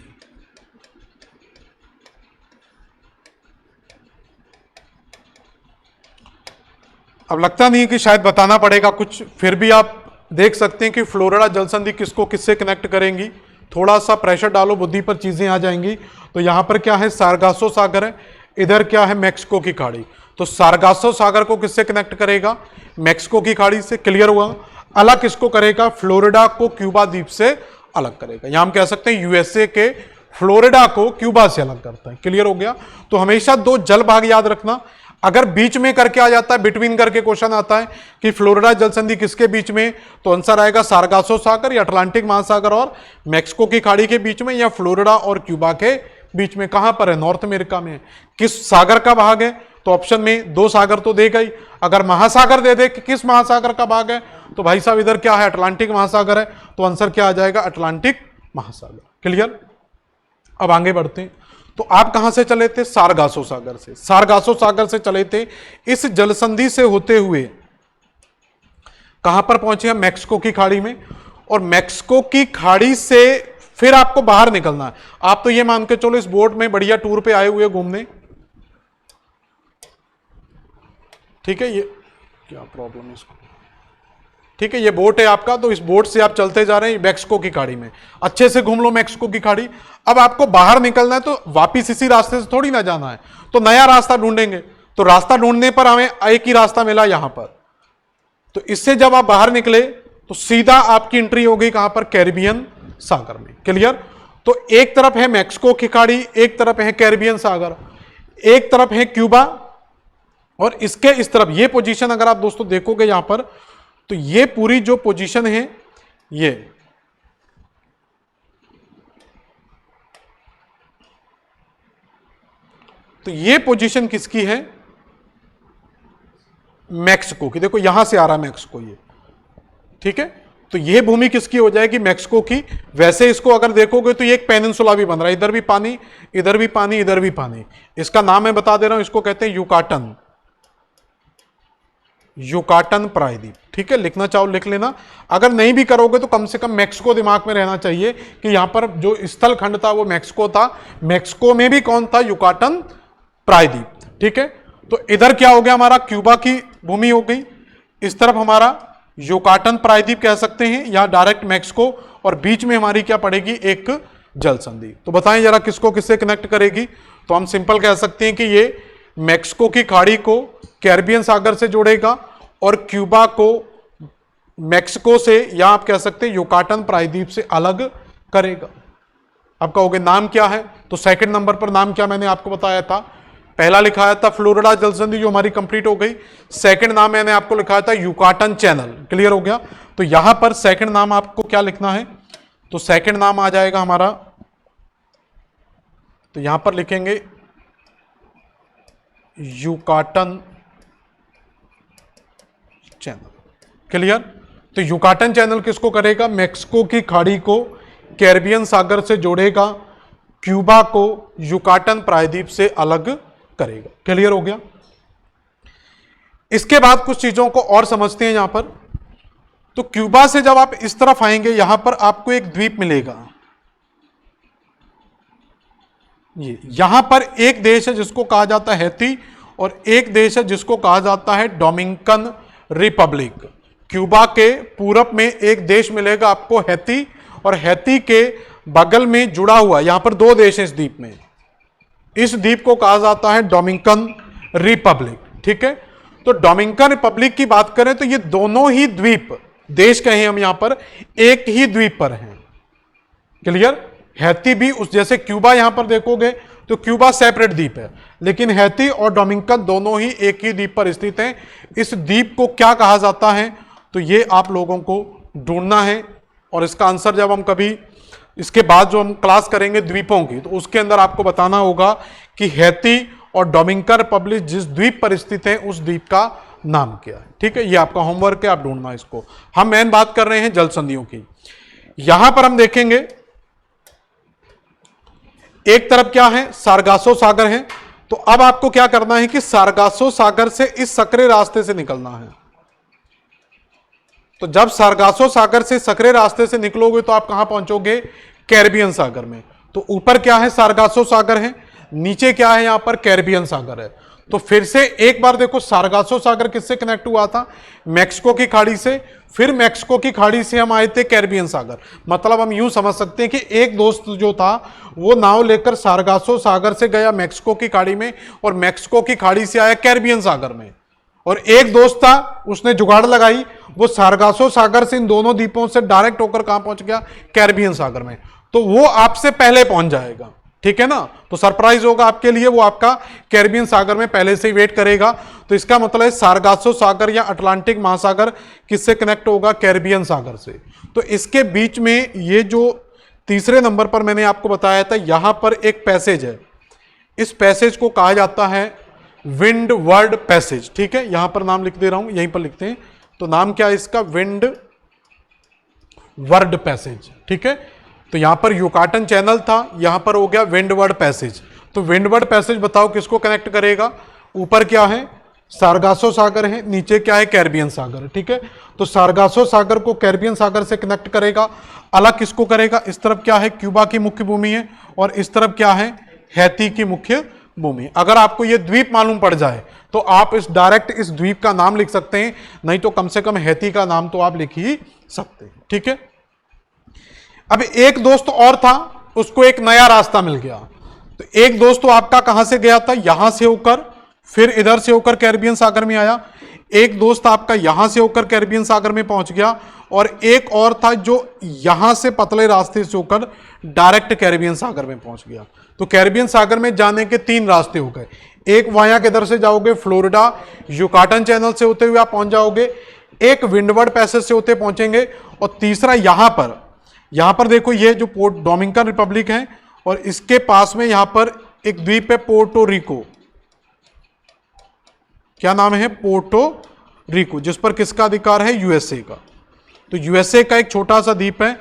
अब लगता नहीं है कि शायद बताना पड़ेगा कुछ, फिर भी आप देख सकते हैं कि फ्लोरिडा जल संधि किसको किससे कनेक्ट करेंगी। थोड़ा सा प्रेशर डालो बुद्धि पर, चीजें आ जाएंगी। तो यहां पर क्या है, सारगासो सागर है, इधर क्या है, मैक्सिको की खाड़ी। तो सारगासो सागर को किससे कनेक्ट करेगा, मैक्सिको की खाड़ी से, क्लियर हुआ। अलग किसको करेगा, फ्लोरिडा को क्यूबा द्वीप से अलग करेगा। यहां हम कह सकते हैं यूएसए के फ्लोरिडा को क्यूबा से अलग करता है, क्लियर हो गया। तो हमेशा 2 जल भाग याद रखना। अगर बीच में करके आ जाता है, बिटवीन करके क्वेश्चन आता है कि फ्लोरिडा जल संधि किसके बीच में, तो आंसर आएगा सारगासो सागर या अटलांटिक महासागर और मैक्सिको की खाड़ी के बीच में, या फ्लोरिडा और क्यूबा के बीच में। कहां पर है, नॉर्थ अमेरिका में। किस सागर का भाग है, तो ऑप्शन में 2 सागर तो देगा ही। अगर महासागर दे दे कि किस महासागर का भाग है, तो भाई साहब इधर क्या है, अटलांटिक महासागर है। तो आंसर क्या आ जाएगा, अटलांटिक महासागर, क्लियर। अब आगे बढ़ते हैं। तो आप कहां से चले थे, सारगासो सागर से। सारगासो सागर से चले थे, इस जलसंधि से होते हुए कहां पर पहुंचे हम, मैक्सिको की खाड़ी में। और मैक्सिको की खाड़ी से फिर आपको बाहर निकलना है। आप तो ये मान के चलो इस बोट में बढ़िया टूर पे आए हुए घूमने, ठीक है। ये क्या प्रॉब्लम है इसको, ठीक है, ये बोट है आपका। तो इस बोट से आप चलते जा रहे हैं मैक्सिको की खाड़ी में, अच्छे से घूम लो मैक्सिको की खाड़ी। अब आपको बाहर निकलना है, तो वापिस इसी रास्ते से थोड़ी ना जाना है, तो नया रास्ता ढूंढेंगे। तो रास्ता ढूंढने पर हमें एक ही रास्ता मिला यहां पर। तो इससे जब आप बाहर निकले तो सीधा आपकी एंट्री हो गई कहां पर, कैरिबियन सागर में, क्लियर। तो एक तरफ है मैक्सिको की खाड़ी, एक तरफ है कैरिबियन सागर, एक तरफ है क्यूबा, और इसके इस तरफ ये पोजीशन अगर आप दोस्तों देखोगे यहां पर, तो ये पूरी जो पोजीशन है, ये तो ये पोजीशन किसकी है, मैक्सिको की। देखो यहां से आ रहा है मैक्सिको, ये ठीक है। तो ये भूमि किसकी हो जाएगी, मैक्सिको की। वैसे इसको अगर देखोगे तो ये एक पेनिनसुला भी बन रहा है, इधर भी पानी, इधर भी पानी, इधर भी पानी। इसका नाम मैं बता दे रहा हूं, इसको कहते हैं युकाटन, युकाटन प्रायद्वीप, ठीक है। लिखना चाहो लिख लेना, अगर नहीं भी करोगे तो कम से कम मैक्सिको दिमाग में रहना चाहिए कि यहां पर जो स्थल खंड था वो मैक्सिको था। मैक्सिको में भी कौन था, युकाटन प्रायद्वीप, ठीक है। तो इधर क्या हो गया, हमारा क्यूबा की भूमि हो गई, इस तरफ हमारा युकाटन प्रायद्वीप कह सकते हैं, या डायरेक्ट मैक्सिको, और बीच में हमारी क्या पड़ेगी, एक जल संधि। तो बताएं जरा किसको किससे कनेक्ट करेगी। तो हम सिंपल कह सकते हैं कि ये मैक्सिको की खाड़ी को कैरिबियन सागर से जोड़ेगा, और क्यूबा को मैक्सिको से, या आप कह सकते हैं युकाटन प्रायद्वीप से अलग करेगा। अब कहोगे नाम क्या है, तो सेकंड नंबर पर नाम क्या मैंने आपको बताया था, पहला लिखाया था फ्लोरिडा जल संधि जो हमारी कंप्लीट हो गई, सेकंड नाम मैंने आपको लिखाया था युकाटन चैनल, क्लियर हो गया। तो यहां पर सेकंड नाम आपको क्या लिखना है, तो सेकंड नाम आ जाएगा हमारा, तो यहां पर लिखेंगे युकाटन चैनल, क्लियर। तो युकाटन चैनल किसको करेगा, मैक्सिको की खाड़ी को कैरिबियन सागर से जोड़ेगा, क्यूबा को युकाटन प्रायद्वीप से अलग करेगा, क्लियर हो गया। इसके बाद कुछ चीजों को और समझते हैं यहां पर। तो क्यूबा से जब आप इस तरफ आएंगे यहां पर आपको एक द्वीप मिलेगा, ये यहां पर एक देश है जिसको कहा जाता है हैती, और एक देश है जिसको कहा जाता है डोमिनिकन रिपब्लिक। क्यूबा के पूरब में एक देश मिलेगा आपको हैती, और हैती के बगल में जुड़ा हुआ यहां पर दो देश हैं इस द्वीप में, इस द्वीप को कहा जाता है डोमिनिकन रिपब्लिक, ठीक है। तो डोमिनिकन रिपब्लिक की बात करें तो ये दोनों ही द्वीप, देश कहें हम यहां पर, एक ही द्वीप पर हैं, क्लियर। हैती भी उस जैसे क्यूबा यहां पर देखोगे तो क्यूबा सेपरेट द्वीप है, लेकिन हैती और डोमिनिकन दोनों ही एक ही द्वीप पर स्थित हैं। इस द्वीप को क्या कहा जाता है, तो ये आप लोगों को ढूंढना है, और इसका आंसर जब हम कभी इसके बाद जो हम क्लास करेंगे द्वीपों की, तो उसके अंदर आपको बताना होगा कि हैती और डोमिनिकन रिपब्लिक जिस द्वीप पर स्थित है उस द्वीप का नाम क्या है, ठीक है। ये आपका होमवर्क है, आप ढूंढना इसको। हम मेन बात कर रहे हैं जल संधियों की। यहां पर हम देखेंगे एक तरफ क्या है, सारगासो सागर है। तो अब आपको क्या करना है कि सारगासो सागर से इस सकरे रास्ते से निकलना है। तो जब सारगासो सागर से सकरे रास्ते से निकलोगे तो आप कहां पहुंचोगे, कैरिबियन सागर में। तो ऊपर क्या है, सारगासो सागर है, नीचे क्या है, यहां पर कैरिबियन सागर है। तो फिर से एक बार देखो, सारगासो सागर किससे कनेक्ट हुआ था, मैक्सिको की खाड़ी से, फिर मैक्सिको की खाड़ी से हम आए थे कैरिबियन सागर। मतलब हम यूं समझ सकते हैं कि एक दोस्त जो था वो नाव लेकर सारगासो सागर से गया मैक्सिको की खाड़ी में, और मैक्सिको की खाड़ी से आया कैरिबियन सागर में। और एक दोस्त था उसने जुगाड़ लगाई, वो सारगासो सागर से इन दोनों द्वीपों से डायरेक्ट होकर कहां पहुंच गया, कैरिबियन सागर में। तो वो आपसे पहले पहुंच जाएगा, ठीक है ना। तो सरप्राइज होगा आपके लिए, वो आपका कैरिबियन सागर में पहले से ही वेट करेगा। तो इसका मतलब है सारगासो सागर या अटलांटिक महासागर किससे कनेक्ट होगा, कैरिबियन सागर से। तो इसके बीच में ये जो तीसरे नंबर पर मैंने आपको बताया था, यहां पर एक पैसेज है, इस पैसेज को कहा जाता है विंड वर्ड पैसेज, ठीक है। यहां पर नाम लिख दे रहा हूं, यहीं पर लिखते हैं। तो नाम क्या है इसका, विंड वर्ड पैसेज, ठीक है। तो यहां पर युकाटन चैनल था, यहां पर हो गया विंडवर्ड पैसेज। तो विंडवर्ड पैसेज बताओ किसको कनेक्ट करेगा, ऊपर क्या है, सारगासो सागर है, नीचे क्या है, कैरिबियन सागर है, ठीक है। तो सारगासो सागर को कैरिबियन सागर से कनेक्ट करेगा। अलग किसको करेगा, इस तरफ क्या है, क्यूबा की मुख्य भूमि है, और इस तरफ क्या है, हैती की मुख्य भूमि। अगर आपको यह द्वीप मालूम पड़ जाए तो आप इस डायरेक्ट इस द्वीप का नाम लिख सकते हैं, नहीं तो कम से कम हैती का नाम तो आप लिख ही सकते हैं, ठीक है। अब एक दोस्त और था, उसको एक नया रास्ता मिल गया। तो एक दोस्त तो आपका कहां से गया था, यहां से होकर, फिर इधर से होकर कैरिबियन सागर में आया। एक दोस्त आपका यहां से होकर कैरिबियन सागर में पहुंच गया, और एक और था जो यहां से पतले रास्ते से होकर डायरेक्ट कैरिबियन सागर में पहुंच गया। तो कैरिबियन सागर में जाने के तीन रास्ते हो गए। एक वाया किधर से जाओगे, फ्लोरिडा युकाटन चैनल से होते हुए आप पहुंच जाओगे, एक विंडवर्ड पैसेज से होते पहुंचेंगे, और तीसरा यहां पर देखो ये जो पोर्ट डोमिनिकन रिपब्लिक है, और इसके पास में यहां पर एक द्वीप है पोर्टो रिको। क्या नाम है, पोर्टो रिको, जिस पर किसका अधिकार है, यूएसए का। तो यूएसए का एक छोटा सा द्वीप है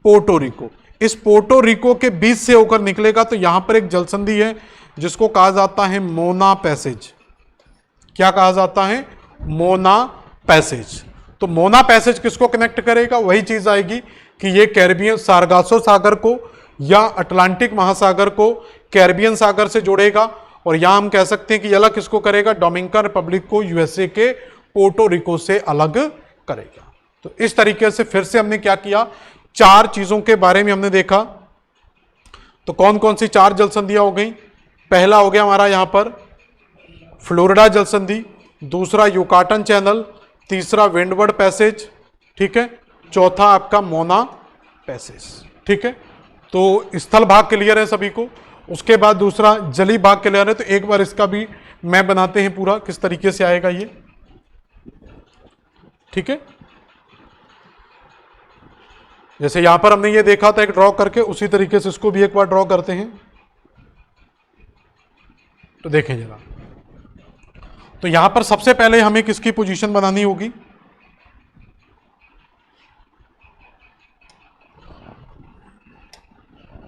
पोर्टो रिको। इस पोर्टो रिको के बीच से होकर निकलेगा तो यहां पर एक जलसंधि है जिसको कहा जाता है मोना पैसेज। क्या कहा जाता है, मोना पैसेज। तो मोना पैसेज किसको कनेक्ट करेगा, वही चीज आएगी कि ये कैरिबियन सारगासो सागर को या अटलांटिक महासागर को कैरिबियन सागर से जोड़ेगा, और यहां हम कह सकते हैं कि अलग किसको करेगा, डोमिनिकन रिपब्लिक को यूएसए के पोर्टो रिको से अलग करेगा। तो इस तरीके से फिर से हमने क्या किया, चार चीजों के बारे में हमने देखा। तो कौन कौन सी चार जल संधियां हो गई, पहला हो गया हमारा यहां पर फ्लोरिडा जल संधि, दूसरा युकाटन चैनल, तीसरा विंडवर्ड पैसेज, ठीक है, चौथा आपका मोना पैसेज, ठीक है। तो स्थल भाग क्लियर है सभी को। उसके बाद दूसरा जली भाग क्लियर है। तो एक बार इसका भी मैप बनाते हैं पूरा, किस तरीके से आएगा ये, ठीक है। जैसे यहां पर हमने ये देखा था एक ड्रॉ करके, उसी तरीके से इसको भी एक बार ड्रॉ करते हैं। तो देखें जरा, तो यहां पर सबसे पहले हमें किसकी पोजीशन बनानी होगी,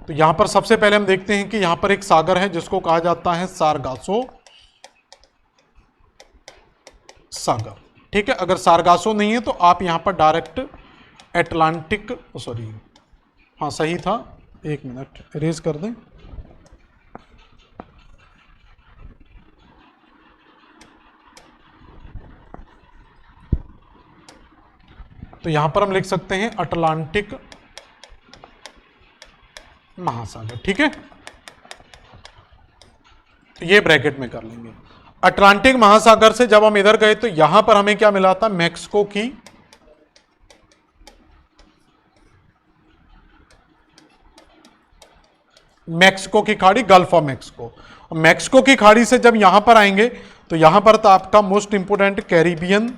तो यहां पर सबसे पहले हम देखते हैं कि यहां पर एक सागर है जिसको कहा जाता है सारगासो सागर, ठीक है। अगर सारगासो नहीं है तो आप यहां पर डायरेक्ट अटलांटिक, सॉरी हाँ सही था, एक मिनट इरेज कर दें। तो यहां पर हम लिख सकते हैं अटलांटिक महासागर, ठीक है। तो ये ब्रैकेट में कर लेंगे। अटलांटिक महासागर से जब हम इधर गए तो यहां पर हमें क्या मिला था, मैक्सिको की खाड़ी, गल्फ ऑफ मैक्सिको। मैक्सिको की खाड़ी से जब यहां पर आएंगे तो यहां पर था आपका मोस्ट इंपोर्टेंट कैरिबियन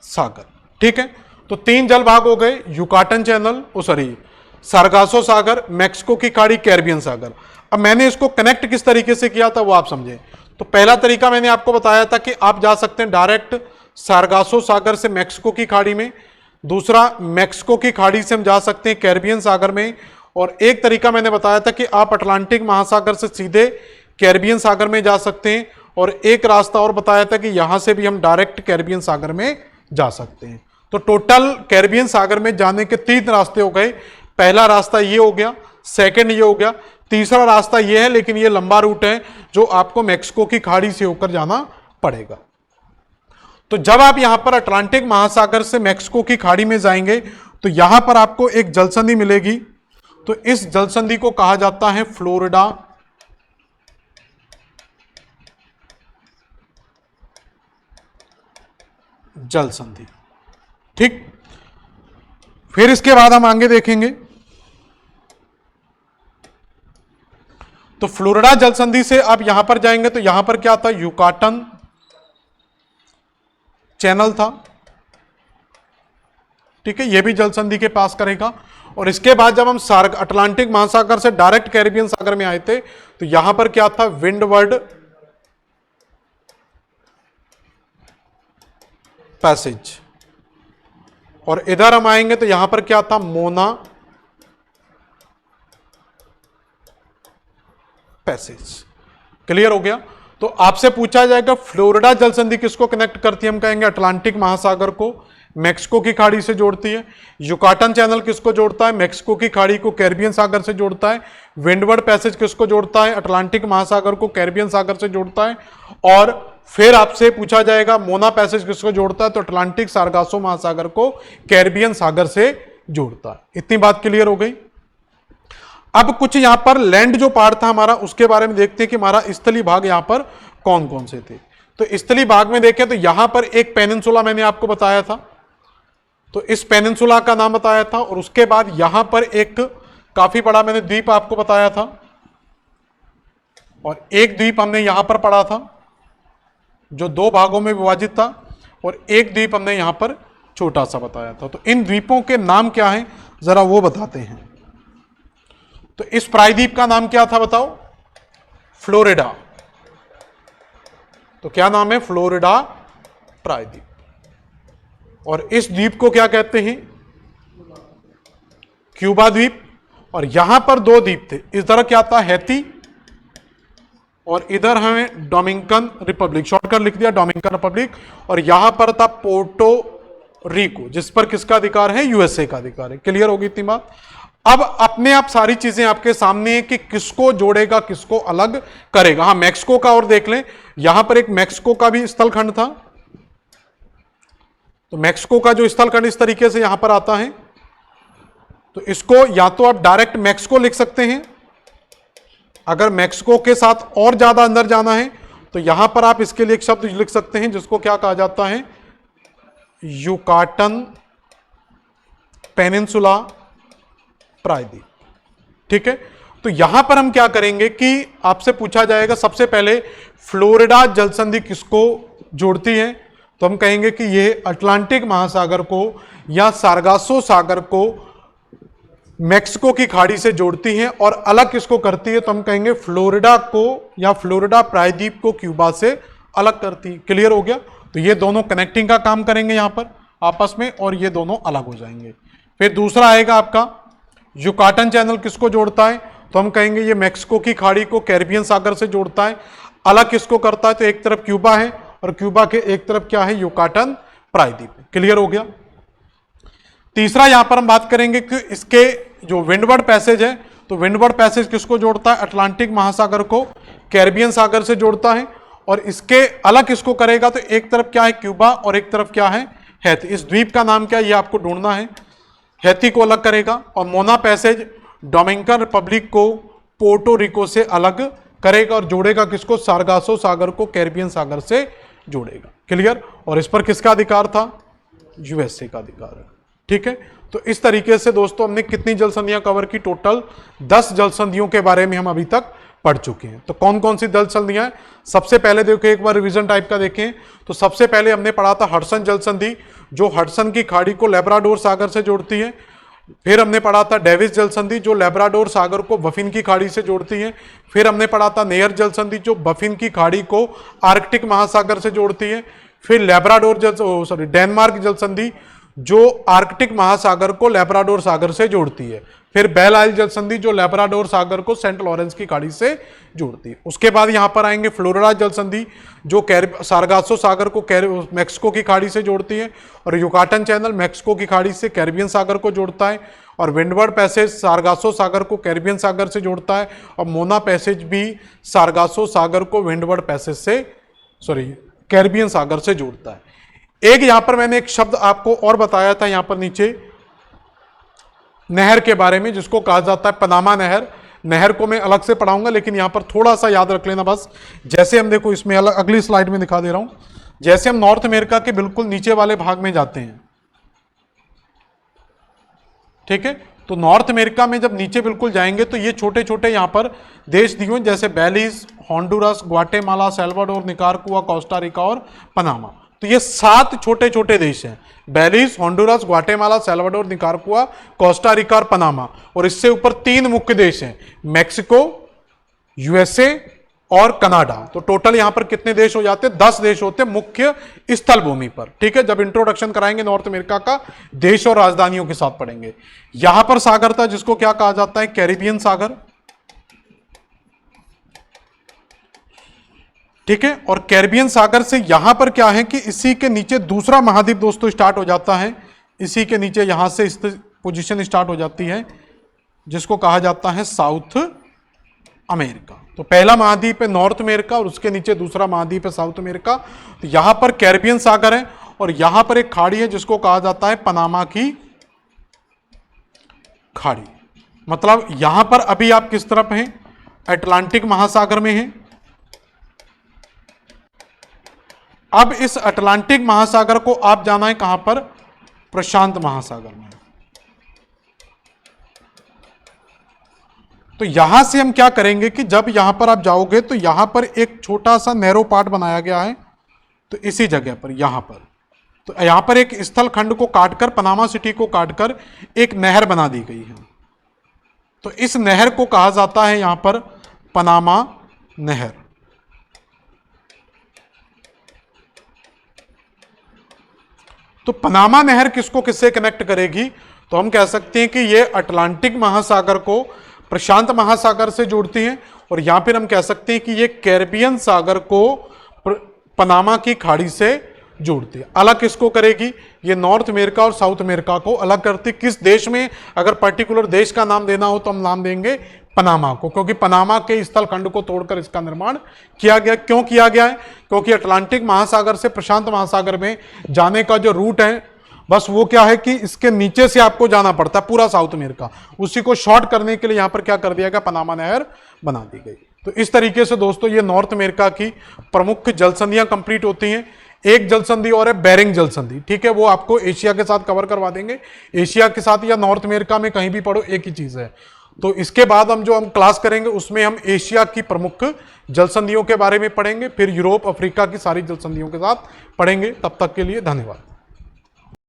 सागर, ठीक है। तो 3 जल भाग हो गए, युकाटन चैनल, सॉरी सारगासो सागर, मैक्सिको की खाड़ी, कैरिबियन सागर। अब मैंने इसको कनेक्ट किस तरीके से किया था वो आप समझे। तो पहला तरीका मैंने आपको बताया था कि आप जा सकते हैं डायरेक्ट सारगासो सागर से मैक्सिको की खाड़ी में, दूसरा मैक्सिको की खाड़ी से हम जा सकते हैं कैरिबियन सागर में, और एक तरीका मैंने बताया था कि आप अटलांटिक महासागर से सीधे कैरिबियन सागर में जा सकते हैं, और एक रास्ता और बताया था कि यहां से भी हम डायरेक्ट कैरिबियन सागर में जा सकते हैं। तो टोटल कैरिबियन सागर में जाने के 3 रास्ते हो गए। पहला रास्ता ये हो गया, सेकंड ये हो गया, तीसरा रास्ता ये है, लेकिन ये लंबा रूट है जो आपको मैक्सिको की खाड़ी से होकर जाना पड़ेगा। तो जब आप यहां पर अटलांटिक महासागर से मैक्सिको की खाड़ी में जाएंगे तो यहां पर आपको एक जलसंधि मिलेगी। तो इस जलसंधि को कहा जाता है फ्लोरिडा जलसंधि, ठीक। फिर इसके बाद हम आगे देखेंगे। तो फ्लोरिडा जलसंधि से आप यहां पर जाएंगे तो यहां पर क्या था, युकाटन चैनल था, ठीक है। यह भी जलसंधि के पास करेगा। और इसके बाद जब हम अटलांटिक महासागर से डायरेक्ट कैरिबियन सागर में आए थे तो यहां पर क्या था, विंडवर्ड पैसेज, और इधर हम आएंगे तो यहां पर क्या था, मोना पैसेज। क्लियर हो गया। तो आपसे पूछा जाएगा फ्लोरिडा जलसंधि किसको कनेक्ट करती है, हम कहेंगे अटलांटिक महासागर को मैक्सिको की खाड़ी से जोड़ती है। युकाटन चैनल किसको जोड़ता है, मैक्सिको की खाड़ी को कैरिबियन सागर से जोड़ता है। विंडवर्ड पैसेज किसको जोड़ता है, अटलांटिक महासागर को कैरिबियन सागर से जोड़ता है। और फिर आपसे पूछा जाएगा मोना पैसेज किसको जोड़ता है, तो अटलांटिक सारगासो महासागर को कैरिबियन सागर से जोड़ता है। इतनी बात क्लियर हो गई। अब कुछ यहां पर लैंड जो पार्ट था हमारा उसके बारे में देखते हैं कि हमारा स्थलीय भाग यहां पर कौन कौन से थे। तो स्थलीय भाग में देखें तो यहां पर एक पेनिनसुला मैंने आपको बताया था, तो इस पेनिनसुला का नाम बताया था। और उसके बाद यहां पर एक काफी बड़ा मैंने द्वीप आपको बताया था, और एक द्वीप हमने यहां पर पढ़ा था जो 2 भागों में विभाजित था, और एक द्वीप हमने यहां पर छोटा सा बताया था। तो इन द्वीपों के नाम क्या हैं जरा वो बताते हैं। तो इस प्रायद्वीप का नाम क्या था बताओ, फ्लोरिडा। तो क्या नाम है, फ्लोरिडा प्रायद्वीप। और इस द्वीप को क्या कहते हैं, क्यूबा द्वीप। और यहां पर 2 द्वीप थे, इधर क्या था, हैती, और इधर हमें डोमिनिकन रिपब्लिक, शॉर्टकट लिख दिया डोमिनिकन रिपब्लिक। और यहां पर था पोर्टो रिको, जिस पर किसका अधिकार है, यूएसए का अधिकार है। क्लियर होगी इतनी बात। अब अपने आप सारी चीजें आपके सामने है कि किसको जोड़ेगा किसको अलग करेगा। हाँ, मैक्सिको का और देख लें, यहां पर एक मैक्सिको का भी स्थलखंड था। तो मैक्सिको का जो स्थलखंड इस तरीके से यहां पर आता है, तो इसको या तो आप डायरेक्ट मैक्सिको लिख सकते हैं, अगर मैक्सिको के साथ और ज्यादा अंदर जाना है तो यहां पर आप इसके लिए एक शब्द लिख सकते हैं जिसको क्या कहा जाता है, युकाटन पेनिनसुला प्रायद्वीप। ठीक है, तो यहां पर हम क्या करेंगे कि आपसे पूछा जाएगा सबसे पहले फ्लोरिडा जल संधि किसको जोड़ती है, तो हम कहेंगे कि यह अटलांटिक महासागर को या सारगासो सागर को मैक्सिको की खाड़ी से जोड़ती है और अलग किसको करती है, तो हम कहेंगे फ्लोरिडा को या फ्लोरिडा प्रायद्वीप को क्यूबा से अलग करती है। क्लियर हो गया, तो ये दोनों कनेक्टिंग का काम करेंगे यहां पर आपस में और ये दोनों अलग हो जाएंगे। फिर दूसरा आएगा आपका युकाटन चैनल किसको जोड़ता है, तो हम कहेंगे ये मैक्सिको की खाड़ी को कैरिबियन सागर से जोड़ता है। अलग किसको करता है, तो एक तरफ क्यूबा है और क्यूबा के एक तरफ क्या है, युकाटन प्रायद्वीप। क्लियर हो गया। तीसरा यहां पर हम बात करेंगे कि इसके जो विंडवर्ड पैसेज है, तो विंडवर्ड पैसेज किसको जोड़ता है, अटलांटिक महासागर को कैरिबियन सागर से जोड़ता है और इसके अलग किसको करेगा, तो एक तरफ क्या है क्यूबा और एक तरफ क्या है हैती। इस द्वीप का नाम क्या है ये आपको ढूंढना है। हैती को अलग करेगा और मोना पैसेज डोमिनिकन रिपब्लिक को पोर्टो रिको से अलग करेगा और जोड़ेगा किसको, सारगासो सागर को कैरिबियन सागर से जोड़ेगा। क्लियर, और इस पर किसका अधिकार था, यूएसए का अधिकार है। ठीक है, तो इस तरीके से दोस्तों हमने कितनी जल संधियां कवर की, टोटल 10 जल संधियों के बारे में हम अभी तक पढ़ चुके हैं। तो कौन कौन सी जल संधियां हैं, सबसे पहले देखो एक बार रिवीजन टाइप का देखें तो सबसे पहले हमने पढ़ा था हडसन जल संधि जो हडसन की खाड़ी को लेब्राडोर सागर से जोड़ती है। फिर हमने पढ़ा था डेविस जल संधि जो लेब्राडोर सागर को बफिन की खाड़ी से जोड़ती है। फिर हमने पढ़ा था नेयर जल संधि जो बफिन की खाड़ी को आर्कटिक महासागर से जोड़ती है। फिर लेब्राडोर डेनमार्क जल संधि जो आर्कटिक महासागर को लेब्राडोर सागर से जोड़ती है। फिर बेल आइल जल संधि जो लेब्राडोर सागर को सेंट लॉरेंस की खाड़ी से जोड़ती है। उसके बाद यहां पर आएंगे फ्लोरिडा जल संधि जो सारगासो सागर को मैक्सिको की खाड़ी से जोड़ती है और युकाटन चैनल मैक्सिको की खाड़ी से कैरिबियन सागर को जोड़ता है और विंडवर्ड पैसेज सारगासो सागर को कैरिबियन सागर से जोड़ता है और मोना पैसेज भी सारगासो सागर को विंडवर्ड पैसेज से कैरिबियन सागर से जोड़ता है। एक यहां पर मैंने एक शब्द आपको और बताया था यहां पर नीचे नहर के बारे में जिसको कहा जाता है पनामा नहर। नहर को मैं अलग से पढ़ाऊंगा लेकिन यहां पर थोड़ा सा याद रख लेना बस। जैसे हम देखो इसमें अगली स्लाइड में दिखा दे रहा हूं, जैसे हम नॉर्थ अमेरिका के बिल्कुल नीचे वाले भाग में जाते हैं, ठीक है, तो नॉर्थ अमेरिका में जब नीचे बिल्कुल जाएंगे तो ये छोटे छोटे यहां पर देश दिए हुए जैसे Belize, Honduras, Guatemala, Salvador, Nicaragua, Costa Rica और पनामा। तो ये 7 छोटे छोटे देश हैं, Belize, Honduras, Guatemala, Salvador, Nicaragua, Costa Rica और पनामा। और इससे ऊपर 3 मुख्य देश हैं, मैक्सिको, यूएसए और कनाडा। तो टोटल यहां पर कितने देश हो जाते हैं, 10 देश होते हैं मुख्य स्थल भूमि पर। ठीक है, जब इंट्रोडक्शन कराएंगे नॉर्थ अमेरिका का देश और राजधानियों के साथ पढ़ेंगे। यहां पर सागर था जिसको क्या कहा जाता है, कैरिबियन सागर। ठीक है, और कैरिबियन सागर से यहां पर क्या है कि इसी के नीचे दूसरा महाद्वीप दोस्तों स्टार्ट हो जाता है। इसी के नीचे यहां से इस पोजीशन स्टार्ट हो जाती है जिसको कहा जाता है साउथ अमेरिका। तो पहला महाद्वीप है नॉर्थ अमेरिका और उसके नीचे दूसरा महाद्वीप है साउथ अमेरिका। तो यहां पर कैरिबियन सागर है और यहां पर एक खाड़ी है जिसको कहा जाता है पनामा की खाड़ी। मतलब यहां पर अभी आप किस तरफ हैं, अटलांटिक महासागर में हैं। अब इस अटलांटिक महासागर को आप जाना है कहां पर, प्रशांत महासागर में। तो यहां से हम क्या करेंगे कि जब यहां पर आप जाओगे तो यहां पर एक छोटा सा नैरो पार्ट बनाया गया है। तो इसी जगह पर यहां पर तो यहां पर एक स्थल खंड को काटकर पनामा सिटी को काटकर एक नहर बना दी गई है। तो इस नहर को कहा जाता है यहां पर पनामा नहर। तो पनामा नहर किसको किससे कनेक्ट करेगी, तो हम कह सकते हैं कि यह अटलांटिक महासागर को प्रशांत महासागर से जोड़ती है और यहां पर हम कह सकते हैं कि यह कैरिबियन सागर को पनामा की खाड़ी से जोड़ती है। अलग किसको करेगी, ये नॉर्थ अमेरिका और साउथ अमेरिका को अलग करती। किस देश में अगर पर्टिकुलर देश का नाम देना हो तो हम नाम देंगे पनामा को, क्योंकि पनामा के स्थल खंड को तोड़कर इसका निर्माण किया गया। क्यों किया गया है, क्योंकि अटलांटिक महासागर से प्रशांत महासागर में जाने का जो रूट है बस वो क्या है कि इसके नीचे से आपको जाना पड़ता है पूरा साउथ अमेरिका। उसी को शॉर्ट करने के लिए यहां पर क्या कर दिया गया, पनामा नहर बना दी गई। तो इस तरीके से दोस्तों ये नॉर्थ अमेरिका की प्रमुख जल संधियां कंप्लीट होती हैं। एक जल संधि और है बेरिंग जल संधि, ठीक है, वो आपको एशिया के साथ कवर करवा देंगे। एशिया के साथ या नॉर्थ अमेरिका में कहीं भी पढ़ो एक ही चीज है। तो इसके बाद हम क्लास करेंगे उसमें हम एशिया की प्रमुख जल संधियों के बारे में पढ़ेंगे, फिर यूरोप अफ्रीका की सारी जल संधियों के साथ पढ़ेंगे। तब तक के लिए धन्यवाद।